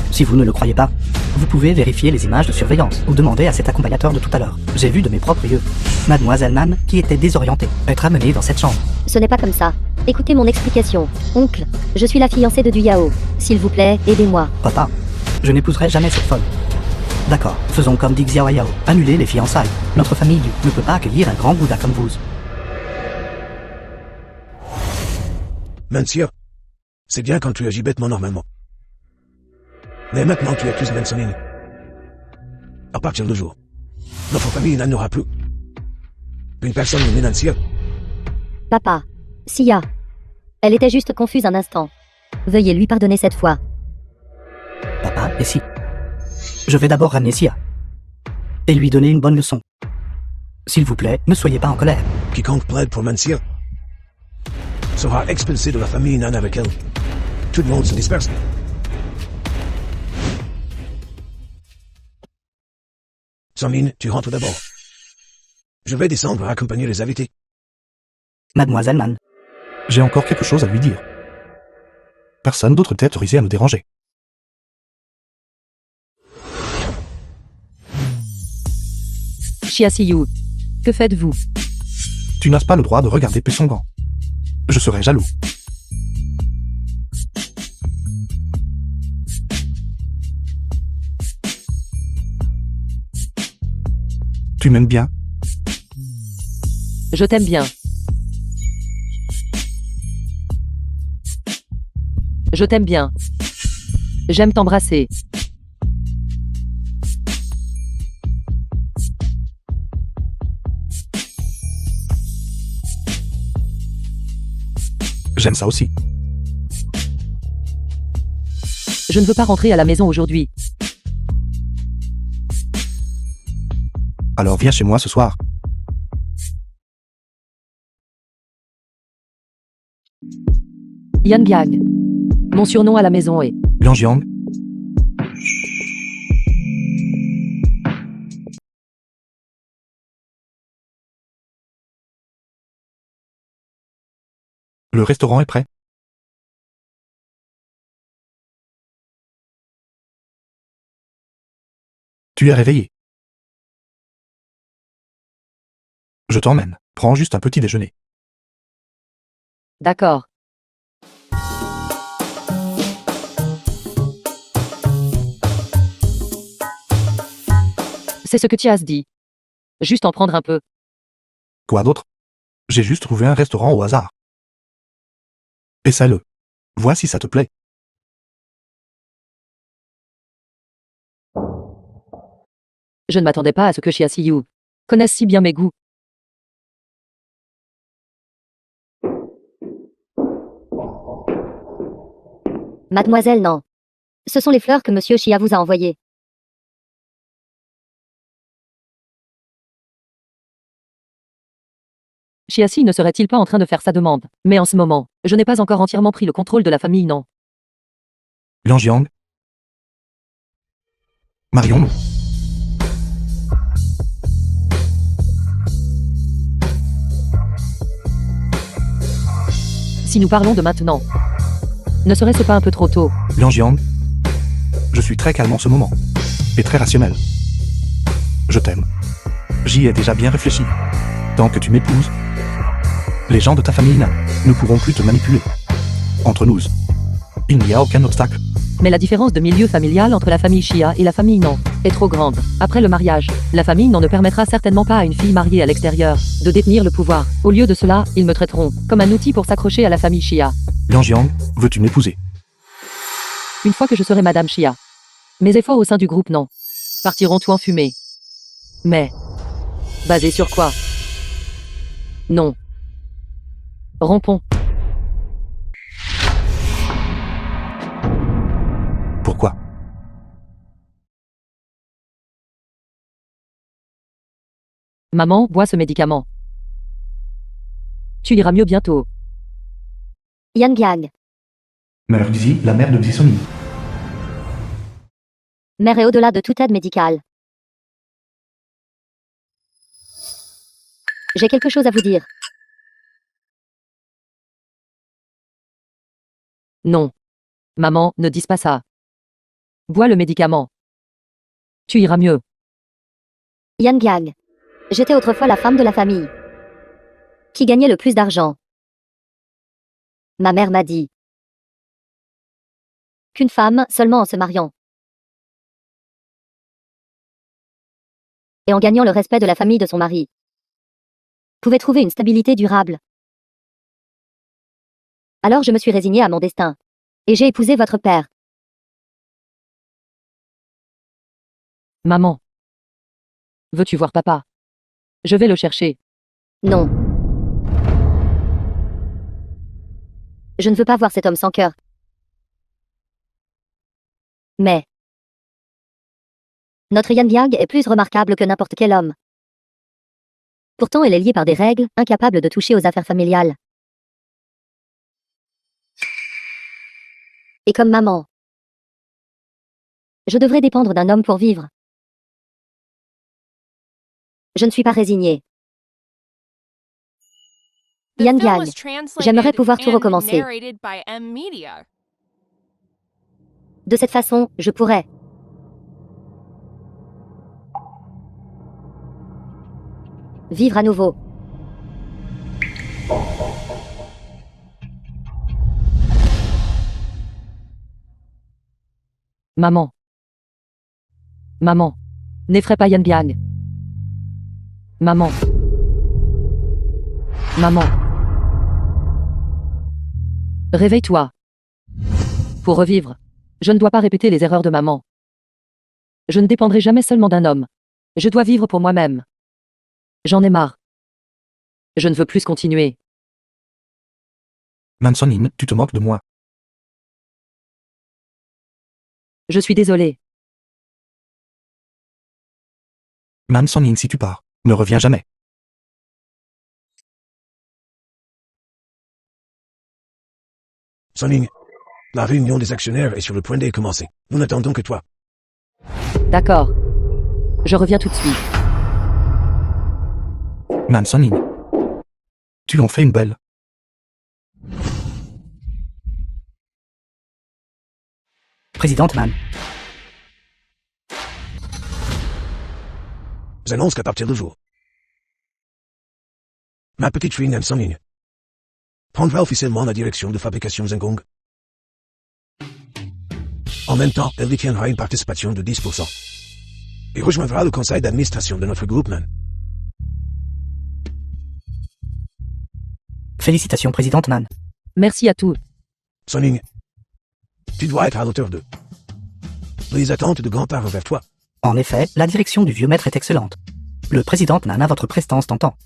Si vous ne le croyez pas, vous pouvez vérifier les images de surveillance ou demander à cet accompagnateur de tout à l'heure. J'ai vu de mes propres yeux Mademoiselle Nan, qui était désorientée, être amenée dans cette chambre. Ce n'est pas comme ça. Écoutez mon explication. Oncle, je suis la fiancée de Du Yao. S'il vous plaît, aidez-moi. Papa, je n'épouserai jamais cette folle. D'accord, faisons comme dit Xiao Yao, annulez les fiançailles. Notre famille ne peut pas accueillir un grand Bouddha comme vous. Nancia, c'est bien quand tu agis bêtement normalement. Mais maintenant tu accuses Nan Sang-Ying. À partir de jour, notre famille n'en aura plus. Une personne nommée Nancia. Papa. Sia. Elle était juste confuse un instant. Veuillez lui pardonner cette fois. Papa, et si je vais d'abord ramener Sia. Et lui donner une bonne leçon. S'il vous plaît, ne soyez pas en colère. Quiconque plaide pour Nancia sera expulsé de la famille Nan avec elle. Tout le monde se disperse. Sang-Ying, tu rentres d'abord. Je vais descendre accompagner les invités. Mademoiselle Nan. J'ai encore quelque chose à lui dire. Personne d'autre n'est autorisé à me déranger. Chia Siyu. Que faites-vous? Tu n'as pas le droit de regarder Pesongan. Je serais jaloux. Tu m'aimes bien? Je t'aime bien. Je t'aime bien. J'aime t'embrasser. J'aime ça aussi. Je ne veux pas rentrer à la maison aujourd'hui. Alors viens chez moi ce soir. Yan Gang. Mon surnom à la maison est Liang. Le restaurant est prêt. Tu es réveillé. Je t'emmène. Prends juste un petit déjeuner. d'accord. C'est ce que Tias dit. Juste en prendre un peu. Quoi d'autre? J'ai juste trouvé un restaurant au hasard. Essaie-le. Vois si ça te plaît. Je ne m'attendais pas à ce que Chia Siyu connaisse si bien mes goûts. Mademoiselle, non. Ce sont les fleurs que Monsieur Chia vous a envoyées. Chiasi ne serait-il pas en train de faire sa demande? Mais en ce moment, je n'ai pas encore entièrement pris le contrôle de la famille, non. Liang, Marions-nous. Si nous parlons de maintenant, ne serait-ce pas un peu trop tôt? Liang Jiang, je suis très calme en ce moment. Et très rationnel. Je t'aime. J'y ai déjà bien réfléchi. Tant que tu m'épouses, les gens de ta famille ne pourront plus te manipuler. Entre nous, il n'y a aucun obstacle. Mais la différence de milieu familial entre la famille Xia et la famille Nan est trop grande. Après le mariage, la famille Nan ne permettra certainement pas à une fille mariée à l'extérieur de détenir le pouvoir. Au lieu de cela, ils me traiteront comme un outil pour s'accrocher à la famille Xia. Liang Jiang, veux-tu m'épouser? Une fois que je serai Madame Xia, mes efforts au sein du groupe Nan partiront tout en fumée. Mais, basé sur quoi? Non. Rompons. Pourquoi? Maman, bois ce médicament. Tu iras mieux bientôt. Yan Biang. Mère Xi, la mère de Xisoni. Mère est au-delà de toute aide médicale. J'ai quelque chose à vous dire. Non. Maman, ne dis pas ça. Bois le médicament. Tu iras mieux. Yan Biang. J'étais autrefois la femme de la famille qui gagnait le plus d'argent. Ma mère m'a dit qu'une femme, seulement en se mariant et en gagnant le respect de la famille de son mari, pouvait trouver une stabilité durable. Alors je me suis résignée à mon destin. Et j'ai épousé votre père. Maman. Veux-tu voir papa? Je vais le chercher. Non. Je ne veux pas voir cet homme sans cœur. Mais notre Yan Biang est plus remarquable que n'importe quel homme. Pourtant, elle est liée par des règles, incapable de toucher aux affaires familiales. Et comme maman, je devrais dépendre d'un homme pour vivre. Je ne suis pas résignée. Yan Biang, j'aimerais pouvoir tout recommencer. De cette façon, je pourrais vivre à nouveau. Maman. Maman. N'effraie pas Yan Biang. Maman. Maman. Réveille-toi. Pour revivre, je ne dois pas répéter les erreurs de maman. Je ne dépendrai jamais seulement d'un homme. Je dois vivre pour moi-même. J'en ai marre. Je ne veux plus continuer. Mansonin, tu te moques de moi. Je suis désolé. Mansonin, si tu pars, ne reviens jamais. Sonning, la réunion des actionnaires est sur le point de commencer. Nous n'attendons que toi. D'accord. Je reviens tout de suite. Mansonin. Tu en fais une belle. Présidente Man. J'annonce qu'à partir de jour, ma petite fille Nan Sonning prendra officiellement la direction de fabrication Zengong. En même temps, elle détiendra une participation de 10% et rejoindra le conseil d'administration de notre groupe Nan. Félicitations, Présidente Man. Merci à tous. Sonning, tu dois être à l'auteur de les attentes de grand-père envers toi. En effet, la direction du vieux maître est excellente. Le Président Man a votre prestance t'entend.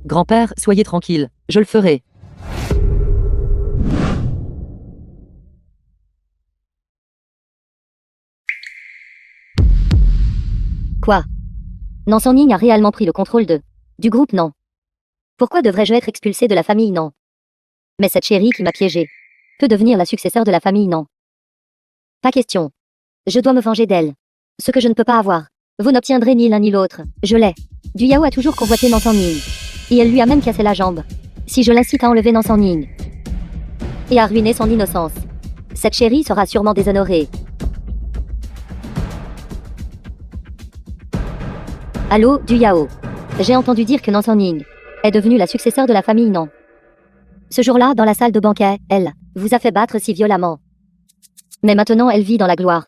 Grand-père, soyez tranquille. Je le ferai. Quoi? Nan Sonning a réellement pris le contrôle du groupe Nan. Pourquoi devrais-je être expulsé de la famille Nan? Mais cette chérie qui m'a piégé peut devenir la successeur de la famille Nan. Pas question. Je dois me venger d'elle. Ce que je ne peux pas avoir. Vous n'obtiendrez ni l'un ni l'autre. Je l'ai. Du Yao a toujours convoité Nansan Ning. Et elle lui a même cassé la jambe. Si je l'incite à enlever Nansan Ning et à ruiner son innocence, cette chérie sera sûrement déshonorée. Allô, Du Yao. J'ai entendu dire que Nansan Ning est devenue la successeur de la famille Nan. Ce jour-là, dans la salle de banquet, elle vous a fait battre si violemment. Mais maintenant, elle vit dans la gloire.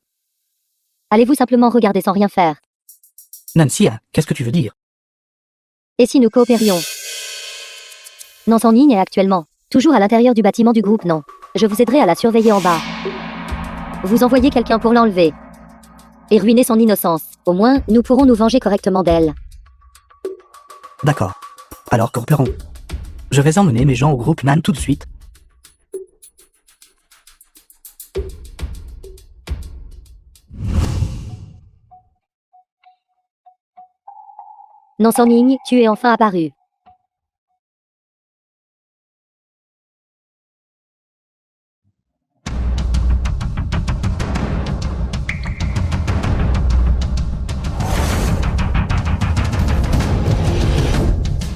Allez-vous simplement regarder sans rien faire? Nancy, qu'est-ce que tu veux dire? Et si nous coopérions? Nansan Ning est actuellement toujours à l'intérieur du bâtiment du groupe Nan. Je vous aiderai à la surveiller en bas. Vous envoyez quelqu'un pour l'enlever et ruiner son innocence. Au moins, nous pourrons nous venger correctement d'elle. D'accord. Alors coopérons. Je vais emmener mes gens au groupe Nan tout de suite. Nansan Ning, tu es enfin apparu.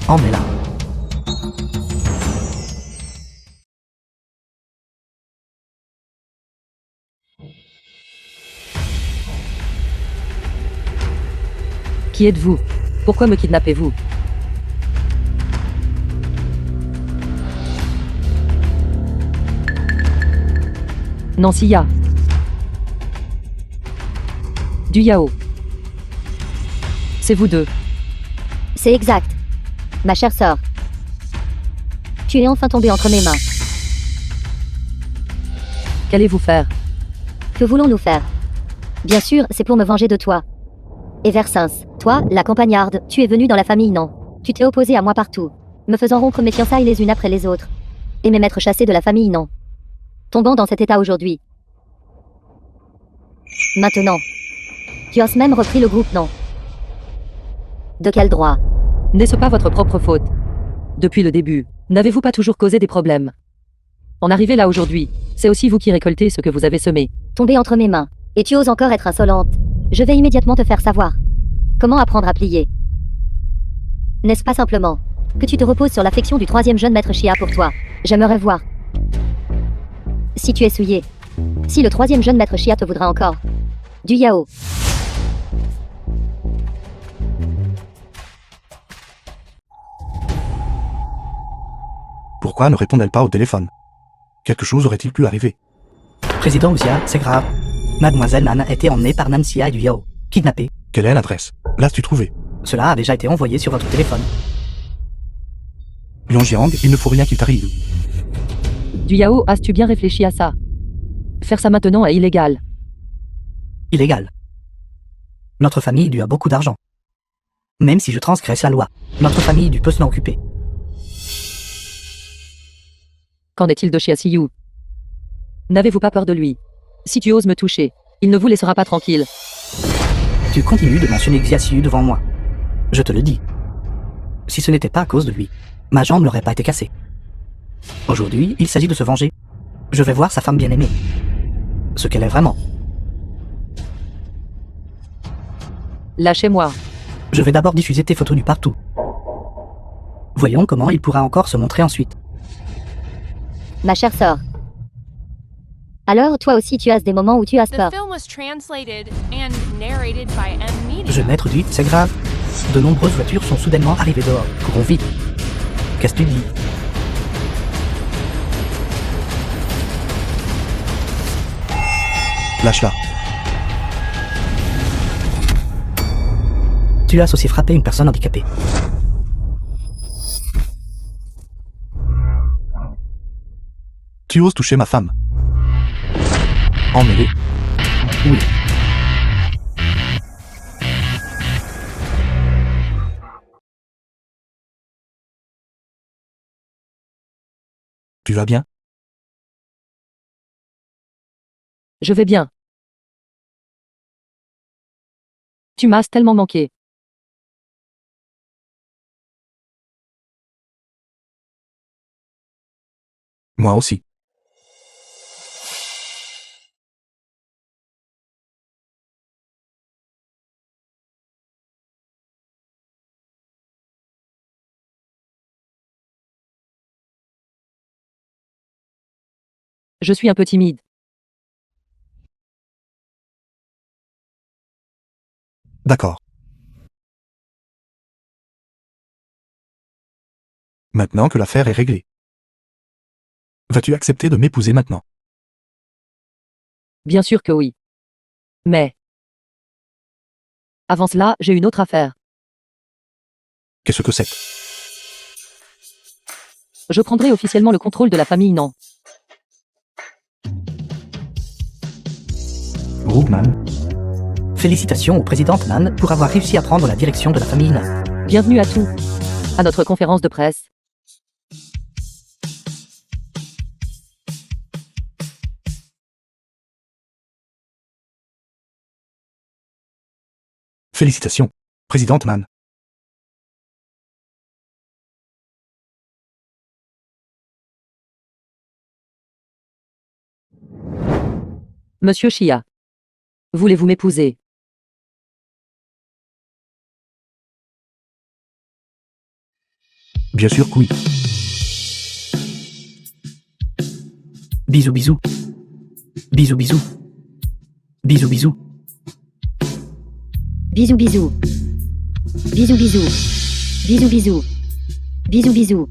Emmenez-la. Qui êtes-vous? Pourquoi me kidnappez-vous? Nancy. Du Yao. C'est vous deux. C'est exact. Ma chère sœur. Tu es enfin tombée entre mes mains. Qu'allez-vous faire? Que voulons-nous faire? Bien sûr, c'est pour me venger de toi. Et Versins, toi, la campagnarde, tu es venue dans la famille Nan. Tu t'es opposée à moi partout, me faisant rompre mes fiançailles les unes après les autres. Et m'être chassée de la famille Nan. Tombant dans cet état aujourd'hui. Maintenant, tu oses même repris le groupe Nan. De quel droit? N'est-ce pas votre propre faute? Depuis le début, n'avez-vous pas toujours causé des problèmes? En arriver là aujourd'hui, c'est aussi vous qui récoltez ce que vous avez semé. Tombée entre mes mains. Et tu oses encore être insolente. Je vais immédiatement te faire savoir. Comment apprendre à plier? N'est-ce pas simplement que tu te reposes sur l'affection du troisième jeune maître Chia pour toi? J'aimerais voir. Si tu es souillé. Si le troisième jeune maître Chia te voudra encore. Du Yao. Pourquoi ne répond-elle pas au téléphone? Quelque chose aurait-il pu arriver? Président Usia, c'est grave. Mademoiselle Nan a été emmenée par Nancy et du Yao. Kidnappée. Quelle est l'adresse? L'as-tu trouvé? Cela a déjà été envoyé sur votre téléphone. Yongjiang, il ne faut rien qu'il t'arrive. Du Yao, as-tu bien réfléchi à ça? Faire ça maintenant est illégal. Illégal. Notre famille lui a beaucoup d'argent. Même si je transgresse la loi, notre famille du peut s'en occuper. Qu'en est-il de Chia Siyu? N'avez-vous pas peur de lui? Si tu oses me toucher, il ne vous laissera pas tranquille. Tu continues de mentionner Xia Siyu devant moi. Je te le dis. Si ce n'était pas à cause de lui, ma jambe n'aurait pas été cassée. Aujourd'hui, il s'agit de se venger. Je vais voir sa femme bien-aimée. Ce qu'elle est vraiment. Lâchez-moi. Je vais d'abord diffuser tes photos nues partout. Voyons comment il pourra encore se montrer ensuite. Ma chère sœur. Alors, toi aussi, tu as des moments où tu as The peur. film was translated and narrated by M Media. Je maître du, c'est grave. De nombreuses voitures sont soudainement arrivées dehors. Courons vite. Qu'est-ce que tu dis? Lâche-la. Tu as aussi frappé une personne handicapée. Tu oses toucher ma femme. Emmêlé. Oui. Tu vas bien? Je vais bien. Tu m'as tellement manqué. Moi aussi. Je suis un peu timide. D'accord. Maintenant que l'affaire est réglée. Vas-tu accepter de m'épouser maintenant? Bien sûr que oui. Mais... Avant cela, j'ai une autre affaire. Qu'est-ce que c'est? Je prendrai officiellement le contrôle de la famille Nan. Rookman, Félicitations au président Nan pour avoir réussi à prendre la direction de la famille Nan. Bienvenue à tous. À notre conférence de presse. Félicitations, présidente Man. Monsieur Chia. Voulez-vous m'épouser? bien sûr que oui. Bisous bisous. Bisous bisous. Bisous bisous. Bisous bisous. Bisous bisous. Bisous bisous. Bisous bisous.